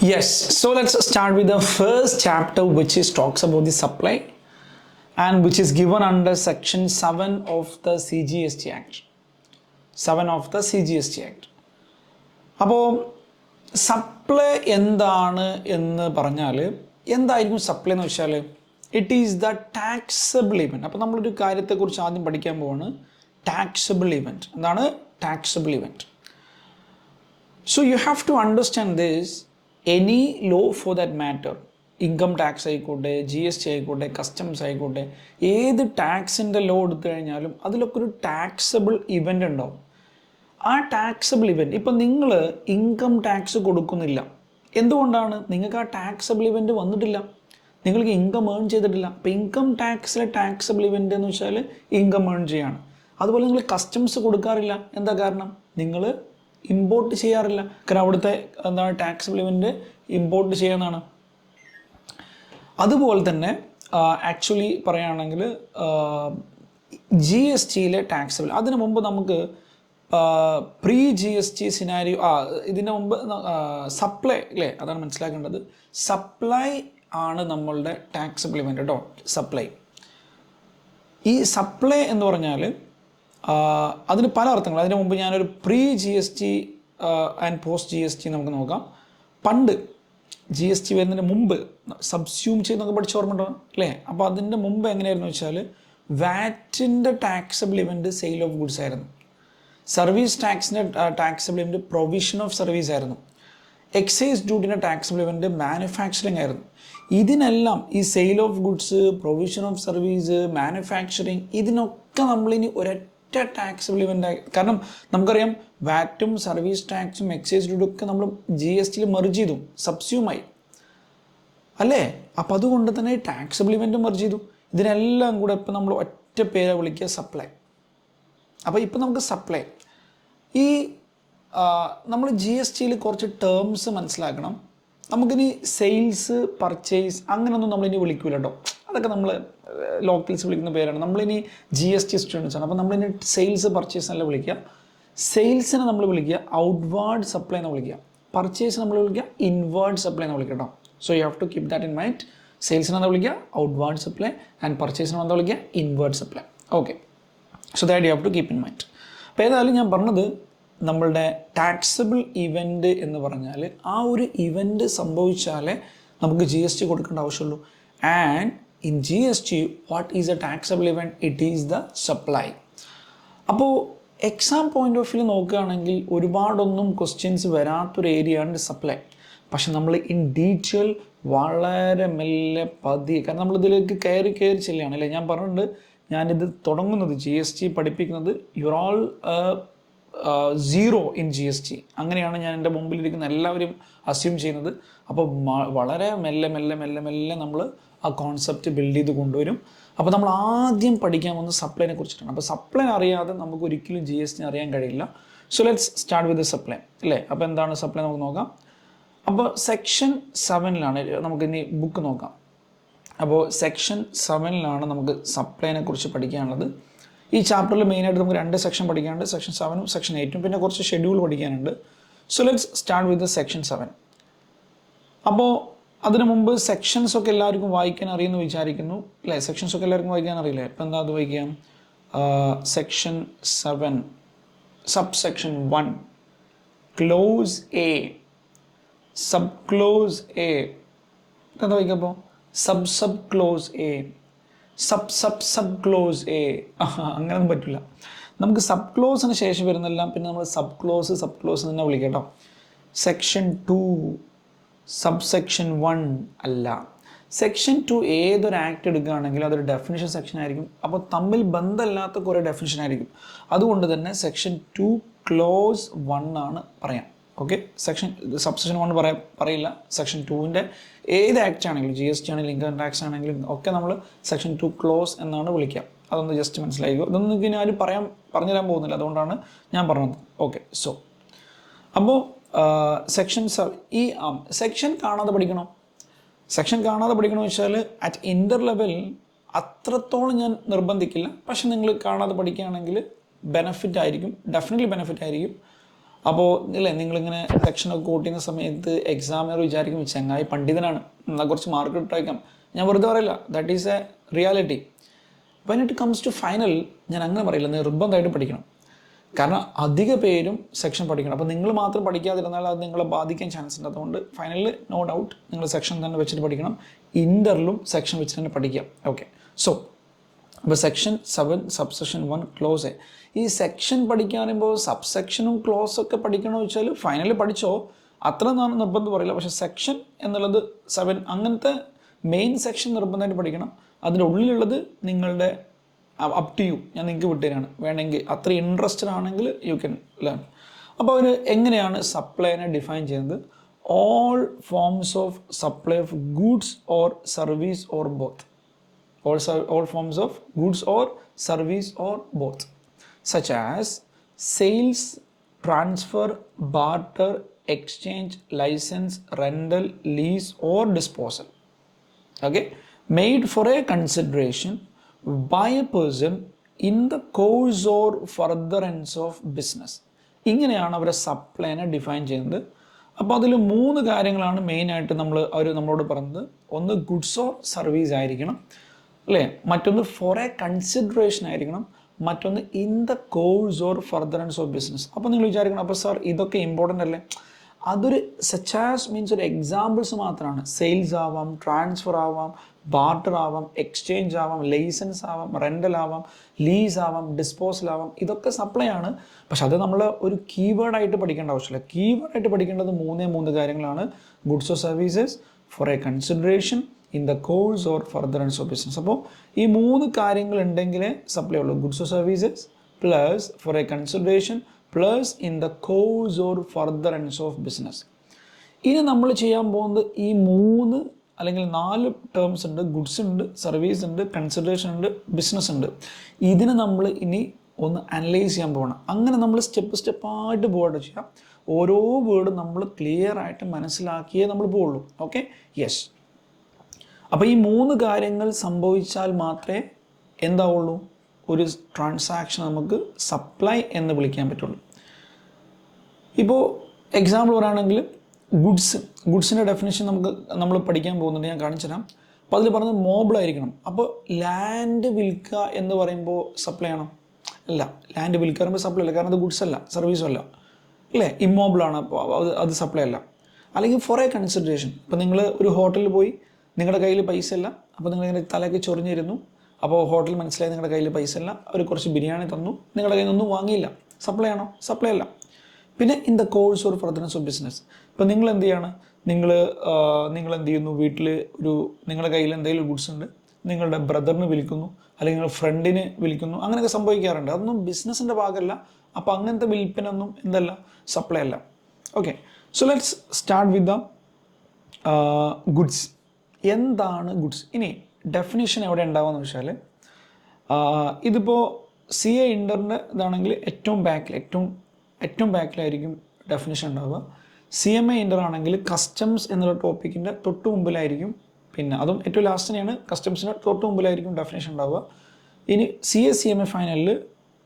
Yes, so let's start with the first chapter, which is talks about the supply and which is given under section 7 of the CGST Act. 7 of the CGST Act. അപ്പോൾ supply എന്താണ് എന്ന് പറഞ്ഞാൽ എന്തായിരിക്കും supply എന്ന് വെച്ചാൽ it is the taxable event. അപ്പോൾ നമ്മളൊരു കാര്യത്തെക്കുറിച്ച് ആദ്യം പഠിക്കാൻ പോവാണ്. ടാക്സബിൾ ഇവൻറ്റ് എന്താണ്? Taxable event. So you have to understand this. Any law for that matter, income tax ആയിക്കോട്ടെ, GST ആയിക്കോട്ടെ, കസ്റ്റംസ് ആയിക്കോട്ടെ, ഏത് ടാക്സിൻ്റെ ലോ എടുത്തു കഴിഞ്ഞാലും അതിലൊക്കെ ഒരു ടാക്സബിൾ ഇവൻ്റ് ഉണ്ടാവും. ആ ടാക്സബിൾ ഇവൻറ്റ്, ഇപ്പം നിങ്ങൾ ഇൻകം ടാക്സ് കൊടുക്കുന്നില്ല, എന്തുകൊണ്ടാണ്? നിങ്ങൾക്ക് ആ ടാക്സബിൾ ഇവൻറ്റ് വന്നിട്ടില്ല, നിങ്ങൾക്ക് ഇൻകം ഏൺ ചെയ്തിട്ടില്ല. അപ്പോൾ ഇൻകം ടാക്സിലെ ടാക്സബിൾ ഇവൻറ്റ് എന്ന് വെച്ചാൽ ഇൻകം ഏൺ ചെയ്യാണ്. അതുപോലെ നിങ്ങൾ കസ്റ്റംസ് കൊടുക്കാറില്ല, എന്താ കാരണം? നിങ്ങൾ ഇമ്പോർട്ട് ചെയ്യാറില്ല, കാരണം അവിടുത്തെ എന്താണ് ടാക്സബിൾ ഇവൻറ്റ് ഇമ്പോർട്ട് ചെയ്യാനാണ്. അതുപോലെ തന്നെ ആക്ച്വലി പറയുകയാണെങ്കിൽ GSTയിലെ ടാക്സബിൾ, അതിനു മുമ്പ് നമുക്ക് പ്രീ GST സിനാരിയോ, ഇതിൻ്റെ മുമ്പ് സപ്ലൈ അല്ലേ, അതാണ് മനസ്സിലാക്കേണ്ടത്. സപ്ലൈ ആണ് നമ്മളുടെ ടാക്സബിൾ ഇവൻറ്റ് കേട്ടോ. സപ്ലൈ, ഈ സപ്ലൈ എന്ന് പറഞ്ഞാൽ അതിന് പല അർത്ഥങ്ങൾ. അതിന് മുമ്പ് ഞാനൊരു pre GST and post GST നമുക്ക് നോക്കാം. പണ്ട് GST വരുന്നതിന് മുമ്പ് സബ്സ്യൂം ചെയ്ത് നമുക്ക് പഠിച്ച ഓർമ്മ ഉണ്ടോ അല്ലേ? അപ്പോൾ അതിൻ്റെ മുമ്പ് എങ്ങനെയായിരുന്നു വെച്ചാൽ വാറ്റിൻ്റെ taxable event sale of goods ആയിരുന്നു. സർവീസ് ടാക്സിൻ്റെ taxable event provision of service ആയിരുന്നു. എക്സൈസ് ഡ്യൂട്ടിൻ്റെ ടാക്സബിൾ ഇവൻറ്റ് മാനുഫാക്ചറിങ് ആയിരുന്നു. ഇതിനെല്ലാം ഈ sale of goods, provision of service, manufacturing, ഇതിനൊക്കെ നമ്മളിനി ഒരൊറ്റ ടാക്സബിൾ ഇവൻ്റ്, കാരണം നമുക്കറിയാം വാറ്റും സർവീസ് ടാക്സും എക്സൈസ് ഡ്യൂട്ടും ഒക്കെ നമ്മൾ GSTയിൽ മെർജ് ചെയ്തു, സബ്സ്യൂമായി അല്ലേ? അപ്പം അതുകൊണ്ട് തന്നെ ടാക്സബിൾ ഇവൻറ്റ് മെർജ് ചെയ്തു. ഇതിനെല്ലാം കൂടെ ഇപ്പം നമ്മൾ ഒറ്റ പേരെ വിളിക്കുക, സപ്ലൈ. അപ്പോൾ ഇപ്പം നമുക്ക് സപ്ലൈ, ഈ നമ്മൾ GSTയിൽ കുറച്ച് ടേംസ് മനസ്സിലാക്കണം. നമുക്കിനി സെയിൽസ്, പർച്ചേസ് അങ്ങനെയൊന്നും നമ്മളിനി വിളിക്കൂല കേട്ടോ. അതൊക്കെ നമ്മൾ ലോക്കൽസ് വിളിക്കുന്ന പേരാണ്. നമ്മളിനി GST സ്റ്റുഡൻസ് ആണ്. അപ്പോൾ നമ്മളിനി സെയിൽസ്, പർച്ചേസ് അല്ല വിളിക്കുക. സെയിൽസിനെ നമ്മൾ വിളിക്കുക ഔട്ട്വാർഡ് സപ്ലൈ എന്ന് വിളിക്കുക. പർച്ചേസ് നമ്മൾ വിളിക്കുക ഇൻവേർഡ് സപ്ലൈ എന്ന് വിളിക്കുക കേട്ടോ. So you have to keep that in mind. സെയിൽസിനെ എന്താ വിളിക്കുക? Outward supply. ആൻഡ് പർച്ചേസിനെ എന്താ വിളിക്കുക? Inward supply. Okay, so that you have to keep in mind. അപ്പോൾ ഏതായാലും ഞാൻ പറഞ്ഞത്, നമ്മളുടെ ടാക്സബിൾ ഇവൻറ്റ് എന്ന് പറഞ്ഞാൽ ആ ഒരു ഇവൻറ്റ് സംഭവിച്ചാലേ നമുക്ക് GST കൊടുക്കേണ്ട ആവശ്യമുള്ളൂ. And in GST what is A taxable event? It is the supply. അപ്പോൾ എക്സാം പോയിന്റ് ഓഫ് വ്യൂ നോക്കുകയാണെങ്കിൽ ഒരുപാടൊന്നും ക്വസ്റ്റ്യൻസ് വരാത്തൊരു ഏരിയയാണ് സപ്ലൈ. പക്ഷെ നമ്മൾ ഇൻ ഡീറ്റെയിൽ വളരെ മെല്ലെ പതിയെ, കാരണം നമ്മളിതിലേക്ക് കയറി ചെല്ലുകയാണ് അല്ലേ. ഞാൻ പറഞ്ഞിട്ടുണ്ട്, ഞാനിത് തുടങ്ങുന്നത് GST പഠിപ്പിക്കുന്നത് your all zero in GST, അങ്ങനെയാണ് ഞാൻ എൻ്റെ മുമ്പിലിരിക്കുന്ന എല്ലാവരും അസ്യൂം ചെയ്യുന്നത്. അപ്പോൾ വളരെ മെല്ലെ മെല്ലെ മെല്ലെ മെല്ലെ നമ്മൾ ആ കോൺസെപ്റ്റ് ബിൽഡ് ചെയ്ത് കൊണ്ടുവരും. അപ്പോൾ നമ്മൾ ആദ്യം പഠിക്കാൻ പോകുന്നത് സപ്ലൈനെ കുറിച്ചിട്ടാണ്. അപ്പോൾ സപ്ലൈ അറിയാതെ നമുക്ക് ഒരിക്കലും GST അറിയാൻ കഴിയില്ല. So let's start with supply അല്ലേ. അപ്പോൾ എന്താണ് സപ്ലൈ നമുക്ക് നോക്കാം. അപ്പോൾ സെക്ഷൻ 7ലാണ് നമുക്ക് ഇനി ബുക്ക് നോക്കാം. അപ്പോൾ സെക്ഷൻ 7ലാണ് നമുക്ക് സപ്ലൈനെ കുറിച്ച് പഠിക്കാനുള്ളത്. ഈ ചാപ്റ്ററിൽ മെയിനായിട്ട് നമുക്ക് 2 സെക്ഷൻ പഠിക്കാനുണ്ട്, സെക്ഷൻ 7ഉം സെക്ഷൻ 8ഉം, പിന്നെ കുറച്ച് ഷെഡ്യൂൾ പഠിക്കാനുണ്ട്. So let's start with section 7. അപ്പോൾ അതിനു മുമ്പ് സെക്ഷൻസ് ഒക്കെ എല്ലാവർക്കും വായിക്കാൻ അറിയുമെന്ന് വിചാരിക്കുന്നു അല്ലേ? സെക്ഷൻസ് ഒക്കെ എല്ലാവർക്കും വായിക്കാൻ അറിയില്ലേ? ഇപ്പം എന്താ അത് വായിക്കാം? Section 7 sub section 1 close A, sub close A, എന്താ വായിക്കാം? അപ്പോൾ sub close A, sub close A, അങ്ങനെയൊന്നും പറ്റില്ല. നമുക്ക് സബ് ക്ലോസിന് ശേഷം വരുന്നെല്ലാം പിന്നെ നമ്മൾ സബ് ക്ലോസ് തന്നെ വിളിക്കാം കേട്ടോ. സെക്ഷൻ 2 സബ് സെക്ഷൻ 1 അല്ല. സെക്ഷൻ 2 ഏതൊരു ആക്ട് എടുക്കുകയാണെങ്കിലും അതൊരു ഡെഫിനിഷൻ സെക്ഷൻ ആയിരിക്കും. അപ്പോൾ തമ്മിൽ ബന്ധമില്ലാത്ത കുറേ ഡെഫിനിഷൻ ആയിരിക്കും. അതുകൊണ്ട് തന്നെ സെക്ഷൻ 2 ക്ലോസ് 1 ആണ് പറയാം. ഓക്കെ, സബ് സെക്ഷൻ 1 പറയില്ല. സെക്ഷൻ 2ൻ്റെ ഏത് ആക്ട് ആണെങ്കിലും, GST ആണെങ്കിലും ഇൻകം ടാക്സ് ആണെങ്കിലും ഒക്കെ നമ്മൾ സെക്ഷൻ 2 ക്ലോസ് എന്നാണ് വിളിക്കുക. അതൊന്ന് ജസ്റ്റ് മനസ്സിലായിക്കോ. ഇതൊന്നും നിങ്ങൾക്ക് ഇനി ആരും പറഞ്ഞു തരാൻ പോകുന്നില്ല, അതുകൊണ്ടാണ് ഞാൻ പറഞ്ഞത്. ഓക്കെ, സോ അപ്പോൾ സെക്ഷൻ 7, ഈ സെക്ഷൻ കാണാതെ പഠിക്കണം. സെക്ഷൻ കാണാതെ പഠിക്കണമെന്ന് വെച്ചാൽ അറ്റ് ഇൻ്റർ ലെവൽ അത്രത്തോളം ഞാൻ നിർബന്ധിക്കില്ല. പക്ഷെ നിങ്ങൾ കാണാതെ പഠിക്കുകയാണെങ്കിൽ ബെനഫിറ്റ് ആയിരിക്കും, ഡെഫിനറ്റ്ലി ബെനഫിറ്റ് ആയിരിക്കും. അപ്പോൾ ഇല്ലേ നിങ്ങളിങ്ങനെ സെക്ഷനൊക്കെ കൂട്ടുന്ന സമയത്ത് എക്സാമിനർ വിചാരിക്കും ചങ്ങായി പണ്ഡിതനാണ്, എന്നാൽ കുറച്ച് മാർക്ക് ഇട്ടേക്കാം. ഞാൻ വെറുതെ പറയില്ല, that is a reality. When it comes to final ഞാൻ അങ്ങനെ പറയില്ല, നിർബന്ധമായിട്ട് പഠിക്കണം. കാരണം അധിക പേരും സെക്ഷൻ പഠിക്കണം. അപ്പോൾ നിങ്ങൾ മാത്രം പഠിക്കാതിരുന്നാൽ അത് നിങ്ങളെ ബാധിക്കാൻ ചാൻസ് ഉണ്ട്. അതുകൊണ്ട് ഫൈനലിൽ നോ ഡൗട്ട് നിങ്ങൾ സെക്ഷൻ തന്നെ വെച്ചിട്ട് പഠിക്കണം. ഇൻ്ററിലും സെക്ഷൻ വെച്ചിട്ട് തന്നെ പഠിക്കാം. ഓക്കെ, സോ അപ്പോൾ സെക്ഷൻ 7 സബ്സെക്ഷൻ 1 ക്ലോസ്. ഈ സെക്ഷൻ പഠിക്കാൻ പറയുമ്പോൾ സബ്സെക്ഷനും ക്ലോസൊക്കെ പഠിക്കണമെന്ന് വെച്ചാൽ ഫൈനലിൽ പഠിച്ചോ, അത്ര നിർബന്ധം പറയില്ല. പക്ഷേ സെക്ഷൻ എന്നുള്ളത് 7 അങ്ങനത്തെ മെയിൻ സെക്ഷൻ നിർബന്ധമായിട്ട് പഠിക്കണം. അതിൻ്റെ ഉള്ളിലുള്ളത് നിങ്ങളുടെ അപ് ടു യു, ഞാൻ നിങ്ങൾക്ക് വിട്ടുതരാണ്. വേണമെങ്കിൽ അത്ര ഇൻട്രസ്റ്റഡ് ആണെങ്കിൽ യു ക്യാൻ ലേൺ. അപ്പോൾ അവർ എങ്ങനെയാണ് സപ്ലൈനെ ഡിഫൈൻ ചെയ്യുന്നത്? All forms of supply of goods or service or both. All forms of goods or service or both, such as sales, transfer, barter, exchange, license, rental, lease or disposal. Okay, made for a consideration by a person in the course or furtherance of business. ഇങ്ങനെയാണ് അവരെ സപ്ലൈനെ define ചെയ്യുന്നത്. അപ്പോൾ അതിൽ 3 കാര്യങ്ങളാണ് മെയിനായിട്ട് നമ്മളോട് പറഞ്ഞത്. ഒന്ന് ഗുഡ്സ് ഓർ സർവീസ് ആയിരിക്കണം അല്ലേ, മറ്റൊന്ന് ഫോർ എ കൺസിഡറേഷൻ ആയിരിക്കണം, മറ്റൊന്ന് in the course or furtherance of business. അപ്പോൾ നിങ്ങൾ വിചാരിക്കണം, അപ്പോൾ സാർ ഇതൊക്കെ ഇമ്പോർട്ടൻ്റ് അല്ലേ? അതൊരു സച്ചാസ് മീൻസ് ഒരു എക്സാമ്പിൾസ് മാത്രമാണ്. സെയിൽസ് ആവാം, ട്രാൻസ്ഫർ ആവാം, ബാർട്ടർ ആവാം, എക്സ്ചേഞ്ച് ആവാം, ലൈസൻസ് ആവാം, റെൻ്റൽ ആവാം, ലീസ് ആവാം, ഡിസ്പോസൽ ആവാം. ഇതൊക്കെ സപ്ലൈ ആണ്. പക്ഷെ അത് നമ്മൾ ഒരു കീവേഡായിട്ട് പഠിക്കേണ്ട ആവശ്യമില്ല. കീവേഡായിട്ട് പഠിക്കേണ്ടത് 3 കാര്യങ്ങളാണ്. Goods or services, for a consideration, in the course or furtherance of business. അപ്പോൾ ഈ 3 കാര്യങ്ങൾ ഉണ്ടെങ്കിലേ സപ്ലൈ ഉള്ളൂ. Goods or services plus for a consideration plus in the course or furtherance of business. ഇനി നമ്മൾ ചെയ്യാൻ പോകുന്നത് ഈ 3 അല്ലെങ്കിൽ 4 ടേംസ് ഉണ്ട്. ഗുഡ്സ് ഉണ്ട്, സർവീസ് ഉണ്ട്, കൺസിഡറേഷൻ ഉണ്ട്, ബിസിനസ് ഉണ്ട്. ഇതിനെ നമ്മൾ ഇനി ഒന്ന് അനലൈസ് ചെയ്യാൻ പോകണം. അങ്ങനെ നമ്മൾ സ്റ്റെപ്പായിട്ട് പോകട്ടെ ചെയ്യാം. ഓരോ വേർഡും നമ്മൾ ക്ലിയർ ആയിട്ട് മനസ്സിലാക്കിയേ നമ്മൾ പോവുള്ളൂ. Okay, yes. അപ്പോൾ ഈ 3 കാര്യങ്ങൾ സംഭവിച്ചാൽ മാത്രമേ എന്താവുള്ളൂ, ഒരു ട്രാൻസാക്ഷൻ നമുക്ക് സപ്ലൈ എന്ന് വിളിക്കാൻ പറ്റുള്ളൂ. ഇപ്പോൾ എക്സാമ്പിൾ പറയുകയാണെങ്കിൽ ഗുഡ്സിൻ്റെ ഡെഫിനേഷൻ നമ്മൾ പഠിക്കാൻ പോകുന്നുണ്ട്, ഞാൻ കാണിച്ചു തരാം. അപ്പോൾ അതിൽ പറഞ്ഞത് മോബിളായിരിക്കണം. അപ്പോൾ ലാൻഡ് വിൽക്കുക എന്ന് പറയുമ്പോൾ സപ്ലൈ ആണോ? അല്ല. ലാൻഡ് വിൽക്കുക പറയുമ്പോൾ സപ്ലൈ അല്ല, കാരണം അത് ഗുഡ്സ് അല്ല, സർവീസും അല്ല അല്ലേ, ഇമ്മോബിളാണ്. അപ്പോൾ അത് സപ്ലൈ അല്ല. അല്ലെങ്കിൽ ഫോർ എ കൺസിഡറേഷൻ. ഇപ്പോൾ നിങ്ങൾ ഒരു ഹോട്ടലിൽ പോയി, നിങ്ങളുടെ കയ്യിൽ പൈസ ഇല്ല, അപ്പോൾ നിങ്ങളിങ്ങനെ തലയ്ക്ക് ചൊറിഞ്ഞിരുന്നു. അപ്പോൾ ഹോട്ടൽ മനസ്സിലായി നിങ്ങളുടെ കയ്യിൽ പൈസ ഇല്ല, അവർ കുറച്ച് ബിരിയാണി തന്നു, നിങ്ങളുടെ കയ്യിൽ നിന്നൊന്നും വാങ്ങിയില്ല. സപ്ലൈ ആണോ? സപ്ലൈ അല്ല. പിന്നെ in the course or furtherance of business. ഇപ്പോൾ നിങ്ങൾ എന്ത് ചെയ്യാണ്, നിങ്ങൾ എന്ത് ചെയ്യുന്നു, വീട്ടിൽ നിങ്ങളുടെ കയ്യിൽ എന്തെങ്കിലും ഗുഡ്സ് ഉണ്ട്, നിങ്ങളുടെ ബ്രദറിന് വിൽക്കുന്നു, അല്ലെങ്കിൽ നിങ്ങളുടെ ഫ്രണ്ടിന് വിൽക്കുന്നു, അങ്ങനെയൊക്കെ സംഭവിക്കാറുണ്ട്. അതൊന്നും ബിസിനസ്സിൻ്റെ ഭാഗമല്ല. അപ്പോൾ അങ്ങനത്തെ വിൽപ്പനൊന്നും എന്തല്ല, സപ്ലൈ അല്ല. Okay, so let's start with the goods. എന്താണ് ഗുഡ്സ്? ഇനി ഡെഫിനിഷൻ എവിടെ ഉണ്ടാവുമെന്ന് വെച്ചാൽ, ഇതിപ്പോൾ CA ഇൻ്ററിൻ്റെ ഇതാണെങ്കിൽ ഏറ്റവും ബാക്കിലായിരിക്കും ഡെഫിനിഷൻ ഉണ്ടാവുക. CMA ഇൻ്റർ ആണെങ്കിൽ കസ്റ്റംസ് എന്നുള്ള ടോപ്പിക്കിൻ്റെ തൊട്ട് മുമ്പിലായിരിക്കും, പിന്നെ അതും ഏറ്റവും ലാസ്റ്റ് തന്നെയാണ്, കസ്റ്റംസിൻ്റെ തൊട്ട് മുമ്പിലായിരിക്കും ഡെഫിനിഷൻ ഉണ്ടാവുക. ഇനി CA CMA ഫൈനലിൽ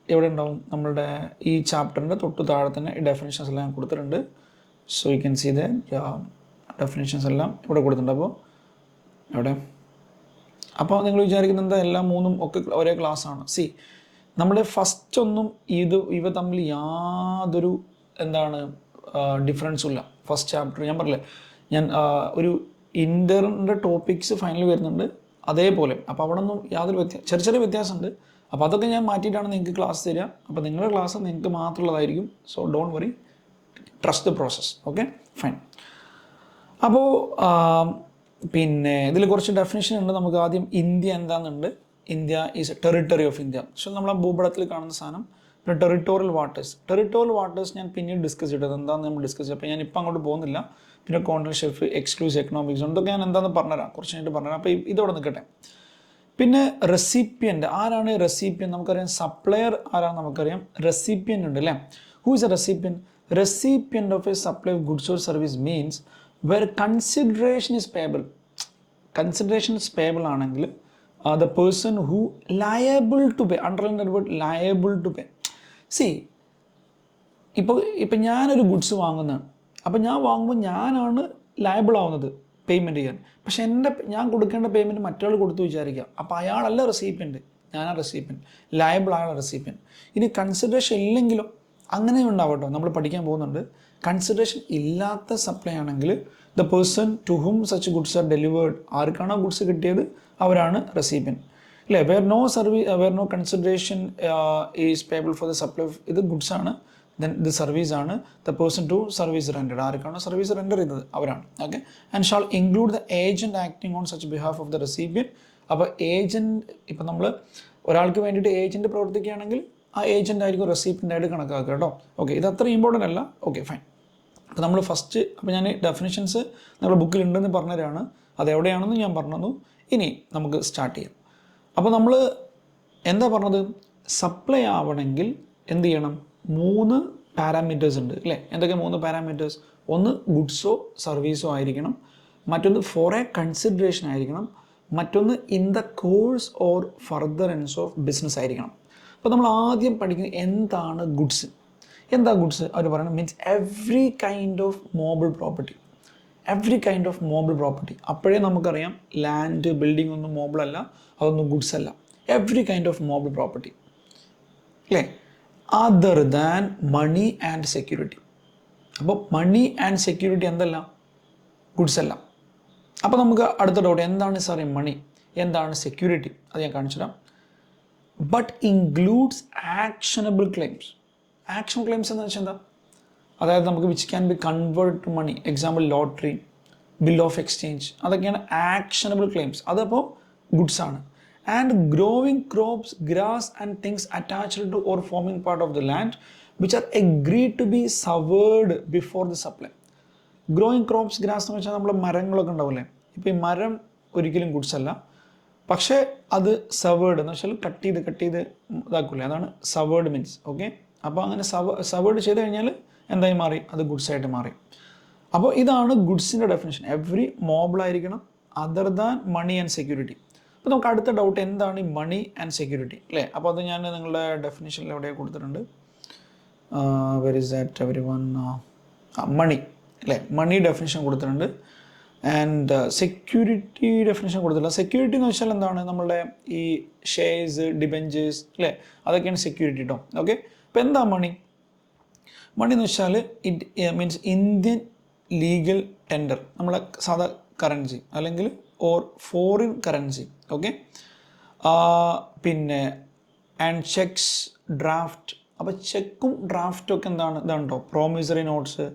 എവിടെ ഉണ്ടാവും? നമ്മളുടെ ഈ ചാപ്റ്ററിൻ്റെ തൊട്ട് താഴെ തന്നെ ഈ ഡെഫിനിഷൻസ് എല്ലാം കൊടുത്തിട്ടുണ്ട്. So you can see the definitions എല്ലാം ഇവിടെ കൊടുത്തിട്ടുണ്ട്. അപ്പോൾ നിങ്ങൾ വിചാരിക്കുന്നത് എന്താ, എല്ലാ 3 ഒക്കെ ഒരേ ക്ലാസ്സാണ്. നമ്മുടെ ഫസ്റ്റ് ഒന്നും ഇവ തമ്മിൽ യാതൊരു ഡിഫറൻസും ഇല്ല. ഫസ്റ്റ് ചാപ്റ്റർ ഞാൻ പറഞ്ഞില്ലേ, ഞാൻ ഒരു ഇൻ്ററിൻ്റെ ടോപ്പിക്സ് ഫൈനൽ വരുന്നുണ്ട് അതേപോലെ. അപ്പോൾ അവിടെ ഒന്നും യാതൊരു ചെറിയ വ്യത്യാസമുണ്ട്. അപ്പോൾ അതൊക്കെ ഞാൻ മാറ്റിയിട്ടാണ് നിങ്ങൾക്ക് ക്ലാസ് തരിക. അപ്പോൾ നിങ്ങളുടെ ക്ലാസ് നിങ്ങൾക്ക് മാത്രമുള്ളതായിരിക്കും. So don't worry, trust the process. Okay, fine. അപ്പോൾ പിന്നെ ഇതിൽ കുറച്ച് ഡെഫിനേഷൻ ഉണ്ട്. നമുക്ക് ആദ്യം ഇന്ത്യ എന്താണെന്നുണ്ട്. India is a territory of India. പക്ഷേ നമ്മൾ ആ ഭൂപടത്തിൽ കാണുന്ന സാധനം. പിന്നെ ടെറിട്ടോറിയൽ വാട്ടേഴ്സ് ഞാൻ പിന്നീട് ഡിസ്കസ് ചെയ്തത് എന്താണെന്ന് നമ്മൾ ഡിസ്കസ് ചെയ്യും. അപ്പോൾ ഞാൻ ഇപ്പം അങ്ങോട്ട് പോകുന്നില്ല. പിന്നെ കോൺട്രൽ ഷെഫ്, എക്സ്ക്ലൂസീവ് എക്കണോമിക്സ് ഇതൊക്കെ ഞാൻ എന്താണെന്ന് പറഞ്ഞുതരാം, കുറച്ച് കഴിഞ്ഞിട്ട് പറഞ്ഞുതരാം. അപ്പോൾ ഇതോടെ നിൽക്കട്ടെ. പിന്നെ റെസിപ്പിയൻ്റ്. ആരാണ് റെസിപ്പിയൻ്റ്? നമുക്കറിയാം. സപ്ലയർ ആരാണ് നമുക്കറിയാം. റെസിപ്പിയൻ്റ് ഉണ്ട് അല്ലേ. Who is a recipient? Recipient of a supply of goods or service means where consideration is payable. Consideration is payable ആണെങ്കിൽ the person who liable to pay, underline that word, liable to pay. See, ഇപ്പോൾ ഞാനൊരു goods വാങ്ങുന്നതാണ്. അപ്പോൾ ഞാൻ വാങ്ങുമ്പോൾ ഞാനാണ് liable ആവുന്നത് payment ചെയ്യാൻ. പക്ഷേ ഞാൻ കൊടുക്കേണ്ട പേയ്മെൻറ്റ് മറ്റൊരാൾ കൊടുത്തു വിചാരിക്കുക. അപ്പോൾ അയാളല്ല റെസിപ്പിയൻറ്റ്, ഞാനാണ് റെസിപ്പിയൻറ്റ്, ലയബിൾ ആണ് റെസിപ്പിയൻറ്റ്. ഇനി കൺസിഡറേഷൻ ഇല്ലെങ്കിലോ അങ്ങനെ ഉണ്ടാവട്ടോ, നമ്മൾ പഠിക്കാൻ പോകുന്നുണ്ട്. കൺസിഡറേഷൻ ഇല്ലാത്ത സപ്ലൈ ആണെങ്കിൽ the person to whom such goods are delivered, ആർക്കാണോ ഗുഡ്സ് കിട്ടിയത് അവരാണ് റെസിപ്പിയൻറ്റ് അല്ലേ. Where no consideration is payable for the supply of ഇത് ഗുഡ്സ് ആണ്, ദെൻ ഇത് സർവീസ് ആണ്. The person to service rendered, ആർക്കാണോ സർവീസ് റെൻഡർ ചെയ്തത് അവരാണ്. Okay, and shall include the agent acting on such behalf of the recipient. അപ്പോൾ agent, ഇപ്പം നമ്മൾ ഒരാൾക്ക് വേണ്ടിയിട്ട് ഏജൻറ്റ് പ്രവർത്തിക്കുകയാണെങ്കിൽ ആ ഏജൻ്റ് ആയിരിക്കും റെസിപ്പിയൻ്റ് ആയിട്ട് കണക്കാക്കുക കേട്ടോ. ഓക്കെ, ഇത് അത്ര ഇമ്പോർട്ടൻ്റ് അല്ല. Okay fine. അപ്പോൾ നമ്മൾ ഫസ്റ്റ്, അപ്പോൾ ഞാൻ ഡെഫിനിഷൻസ് നമ്മുടെ ബുക്കിലുണ്ടെന്ന് പറഞ്ഞുതരാണ്, അതെവിടെയാണെന്ന് ഞാൻ പറഞ്ഞു. ഇനി നമുക്ക് സ്റ്റാർട്ട് ചെയ്യാം. അപ്പോൾ നമ്മൾ എന്താ പറഞ്ഞത്, സപ്ലൈ ആവണമെങ്കിൽ എന്ത് ചെയ്യണം, 3 പാരാമീറ്റേഴ്സ് ഉണ്ട് അല്ലേ. എന്തൊക്കെ 3 പാരാമീറ്റേഴ്സ്? ഒന്ന് ഗുഡ്സോ സർവീസോ ആയിരിക്കണം, മറ്റൊന്ന് ഫോർ എ കൺസിഡറേഷൻ ആയിരിക്കണം, മറ്റൊന്ന് in the course or furtherance of business ആയിരിക്കണം. അപ്പോൾ നമ്മൾ ആദ്യം പഠിക്കുന്നത് എന്താണ് ഗുഡ്സ്. എന്താ ഗുഡ്സ്? അവർ പറയുന്നത് means every kind of movable property. Every kind of movable property. അപ്പോഴേ നമുക്കറിയാം ലാൻഡ് ബിൽഡിംഗ് ഒന്നും മോബിൾ അല്ല, അതൊന്നും ഗുഡ്സ് അല്ല. Every kind of movable property അല്ലേ, other than money and security. അപ്പോൾ മണി ആൻഡ് സെക്യൂരിറ്റി എന്തല്ല, ഗുഡ്സ് അല്ല. അപ്പോൾ നമുക്ക് അടുത്ത ഡൗട്ട്, എന്താണ് സാറേ മണി, എന്താണ് സെക്യൂരിറ്റി? അത് ഞാൻ കാണിച്ചു തരാം. But includes actionable claims. Actionable claims എന്ന് വെച്ചാൽ എന്താ? അതായത് നമുക്ക് which can be convert to money, example lottery, bill of exchange, അതൊക്കെയാണ് ആക്ഷനബിൾ ക്ലെയിംസ്. അതപ്പോൾ ഗുഡ്സ് ആണ്. And growing crops, grass and things attached to or forming part of the land which are agreed to be severed before the supply. Growing crops, grass എന്ന് വെച്ചാൽ നമ്മൾ മരങ്ങളൊക്കെ ഉണ്ടാവില്ലേ. ഇപ്പോൾ ഈ മരം ഒരിക്കലും ഗുഡ്സ് അല്ല, പക്ഷേ അത് സവേർഡ് എന്ന് വെച്ചാൽ കട്ട് ചെയ്ത് ഇതാക്കൂലേ, അതാണ് സവേർഡ് മീൻസ്. ഓക്കെ, അപ്പോൾ അങ്ങനെ സവേർഡ് ചെയ്ത് കഴിഞ്ഞാൽ എന്തായി മാറി, അത് ഗുഡ്സ് ആയിട്ട് മാറി. അപ്പോൾ ഇതാണ് ഗുഡ്സിൻ്റെ ഡെഫിനേഷൻ. എവ്രി മോബിളായിരിക്കണം, other than money and security. അപ്പോൾ നമുക്ക് അടുത്ത ഡൗട്ട്, എന്താണ് ഈ മണി ആൻഡ് സെക്യൂരിറ്റി അല്ലേ. അപ്പോൾ അത് ഞാൻ നിങ്ങളുടെ ഡെഫിനേഷനിൽ എവിടെയാണ് കൊടുത്തിട്ടുണ്ട്. Where is that every one? Money അല്ലേ, മണി ഡെഫിനേഷൻ കൊടുത്തിട്ടുണ്ട്. ആൻഡ് സെക്യൂരിറ്റി ഡെഫിനേഷൻ കൊടുത്തില്ല. സെക്യൂരിറ്റി എന്ന് വെച്ചാൽ എന്താണ്, നമ്മളുടെ ഈ ഷെയർസ്, ഡിബെഞ്ചേഴ്സ് അല്ലേ, അതൊക്കെയാണ് സെക്യൂരിറ്റി കേട്ടോ. ഓക്കെ, അപ്പോൾ എന്താ മണി? മണി എന്ന് വെച്ചാൽ it means Indian legal tender, നമ്മളെ സാധാ കറൻസി അല്ലെങ്കിൽ ഓർ ഫോറിൻ കറൻസി. ഓക്കെ, പിന്നെ ആൻഡ് ചെക്സ്, ഡ്രാഫ്റ്റ്. അപ്പോൾ ചെക്കും ഡ്രാഫ്റ്റും ഒക്കെ ഇതാണോ, പ്രോമിസറി നോട്ട്സ്,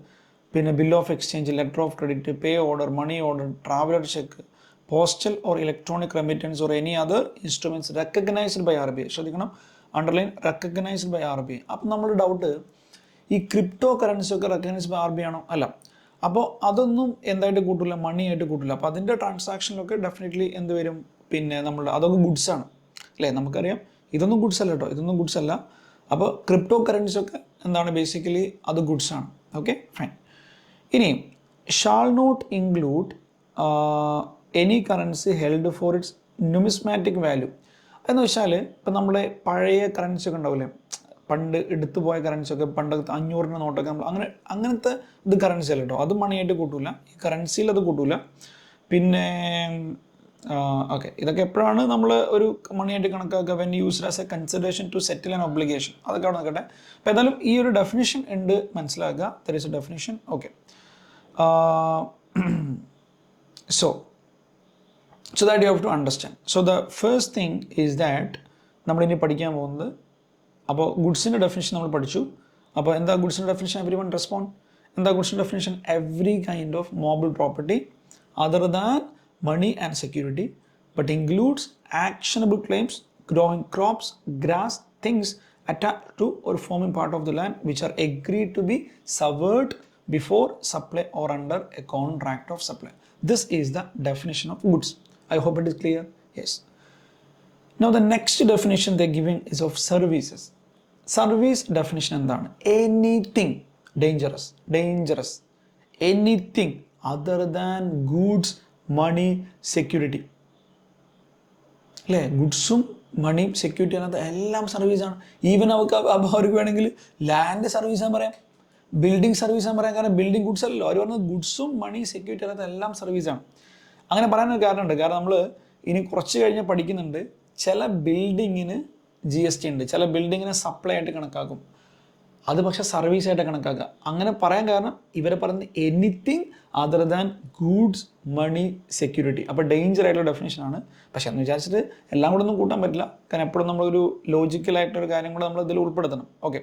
പിന്നെ bill of exchange, letter of credit, pay order, money order, traveller cheque, postal or electronic remittance or any other instruments recognised by RBI. ശ്രദ്ധിക്കണം, underline recognised by RBI. അപ്പം നമ്മൾ doubt, ഈ ക്രിപ്റ്റോ കറൻസി ഒക്കെ recognised by RBI ആണോ? അല്ല. അപ്പോൾ അതൊന്നും എന്തായിട്ട് കൂട്ടില്ല, മണി ആയിട്ട് കൂട്ടില്ല. അപ്പോൾ അതിൻ്റെ ട്രാൻസാക്ഷനിലൊക്കെ ഡെഫിനറ്റ്ലി എന്ത് വരും, പിന്നെ നമ്മൾ അതൊക്കെ ഗുഡ്സ് ആണ് അല്ലേ. നമുക്കറിയാം ഇതൊന്നും ഗുഡ്സ് അല്ല കേട്ടോ, ഇതൊന്നും ഗുഡ്സ് അല്ല. അപ്പോൾ ക്രിപ്റ്റോ കറൻസി ഒക്കെ എന്താണ്, ബേസിക്കലി അത് ഗുഡ്സ് ആണ്. Okay fine. ഇനി shall not include any currency held for its numismatic value. എന്ന് വെച്ചാൽ ഇപ്പം നമ്മളെ പഴയ കറൻസി ഒക്കെ ഉണ്ടാവില്ലേ, പണ്ട് എടുത്തു പോയ കറൻസി ഒക്കെ, പണ്ടത്തെ 500 നോട്ടൊക്കെ നമ്മൾ അങ്ങനത്തെ ഇത് കറൻസി അല്ല കേട്ടോ, അത് മണിയായിട്ട് കൂട്ടൂല, ഈ കറൻസിയിൽ അത് കൂട്ടൂല. പിന്നെ ഓക്കെ, ഇതൊക്കെ എപ്പോഴാണ് നമ്മൾ ഒരു മണിയായിട്ട് കണക്കാക്കുക, when used as a consideration to settle an obligation. അതൊക്കെ അവിടെ നിൽക്കട്ടെ. അപ്പോൾ ഏതായാലും ഈ ഒരു ഡെഫിനിഷൻ ഉണ്ട്, മനസ്സിലാക്കുക. There is A definition. Okay, so that you have to understand. So the first thing is that നമ്മളിനി പഠിക്കാൻ പോകുന്നത്, അപ്പോൾ ഗുഡ്സിൻ്റെ ഡെഫിനിഷൻ നമ്മൾ പഠിച്ചു. അപ്പോൾ എന്താ ഗുഡ്സിൻ്റെ ഡെഫിനിഷൻ? Every one respond. എന്താ ഗുഡ്സിൻ്റെ definition? Every kind of movable property other than money and security, but includes actionable claims, growing crops, grass, things attached to or forming part of the land which are agreed to be severed before supply or under a contract of supply. This is the definition of goods. I hope it is clear. Yes. Now the next definition they're giving is of services. Service definition endana? Anything dangerous, anything other than goods, money, security അല്ലേ. ഗുഡ്സും മണിയും security അല്ലാത്ത എല്ലാം സർവീസാണ്. Even അവർക്ക് വേണമെങ്കിൽ land service എന്ന് പറയാം. Building service എന്ന് പറയാൻ കാരണം ബിൽഡിംഗ് ഗുഡ്സ് അല്ലല്ലോ. അവർ പറഞ്ഞത് ഗുഡ്സും മണി സെക്യൂരിറ്റി അല്ലാത്ത എല്ലാം സർവീസാണ്. അങ്ങനെ പറയാനൊരു കാരണമുണ്ട്. കാരണം നമ്മൾ ഇനി കുറച്ച് കഴിഞ്ഞ് പഠിക്കുന്നുണ്ട്, ചില ബിൽഡിങ്ങിന് GST ഉണ്ട്, ചില ബിൽഡിങ്ങിനെ സപ്ലൈ ആയിട്ട് കണക്കാക്കും, അത് പക്ഷേ സർവീസായിട്ട് കണക്കാക്കുക. അങ്ങനെ പറയാൻ കാരണം ഇവരെ പറയുന്നത് എനിത്തിങ് അതർ ദാൻ ഗുഡ്സ് മണി സെക്യൂരിറ്റി. അപ്പോൾ ഡേഞ്ചർ ആയിട്ടുള്ള ഡെഫിനേഷനാണ്. പക്ഷെ എന്ന് വിചാരിച്ചിട്ട് എല്ലാം കൂടെ ഒന്നും കൂട്ടാൻ പറ്റില്ല. കാരണം എപ്പോഴും നമ്മളൊരു ലോജിക്കലായിട്ടൊരു കാര്യം കൂടെ നമ്മൾ ഇതിൽ ഉൾപ്പെടുത്തണം. ഓക്കെ,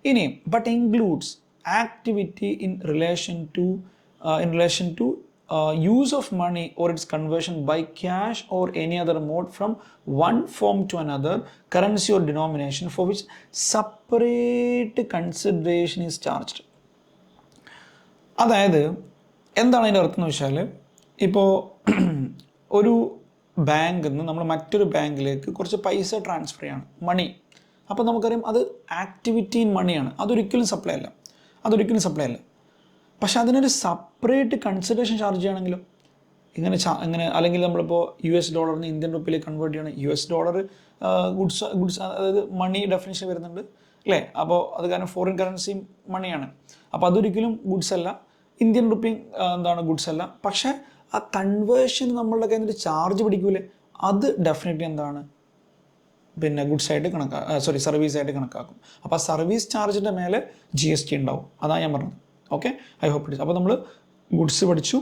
ഇനി but includes activity in relation to use of money or its conversion by cash or any other mode from one form to another currency or denomination for which separate consideration is charged. അതായത് എന്താണ് അതിൻ്റെ അർത്ഥം എന്ന് വെച്ചാൽ, ഇപ്പോൾ ഒരു ബാങ്കിൽ നിന്ന് നമ്മൾ മറ്റൊരു ബാങ്കിലേക്ക് കുറച്ച് പൈസ ട്രാൻസ്ഫർ ചെയ്യണം, മണി. അപ്പോൾ നമുക്കറിയാം അത് ആക്ടിവിറ്റി ഇൻ മണിയാണ്, അതൊരിക്കലും സപ്ലൈ അല്ല. പക്ഷെ അതിനൊരു സെപ്പറേറ്റ് കൺസിഡറേഷൻ ചാർജ് ചെയ്യുകയാണെങ്കിലും ഇങ്ങനെ അല്ലെങ്കിൽ നമ്മളിപ്പോൾ US ഡോളറിന് ഇന്ത്യൻ റുപ്പിയിലേക്ക് കൺവേർട്ട് ചെയ്യണം. US ഡോളർ ഗുഡ്സ് അതായത് മണി ഡെഫിനിഷൻ വരുന്നുണ്ട് അല്ലേ. അപ്പോൾ അത് കാരണം ഫോറിൻ കറൻസി മണിയാണ്. അപ്പോൾ അതൊരിക്കലും ഗുഡ്സ് അല്ല, ഇന്ത്യൻ റുപ്പി ഗുഡ്സ് അല്ല. പക്ഷേ ആ കൺവേർഷൻ നമ്മളുടെ കയ്യിൽ നിന്ന് ചാർജ് പിടിക്കൂലേ, അത് ഡെഫിനറ്റ്ലി പിന്നെ ഗുഡ്സായിട്ട് സർവീസായിട്ട് കണക്കാക്കും. അപ്പോൾ ആ സർവീസ് ചാർജിൻ്റെ മേലെ GST ഉണ്ടാവും. അതാണ് ഞാൻ പറഞ്ഞത്. Okay, I hope it. അപ്പോൾ നമ്മൾ ഗുഡ്സ് പഠിച്ചു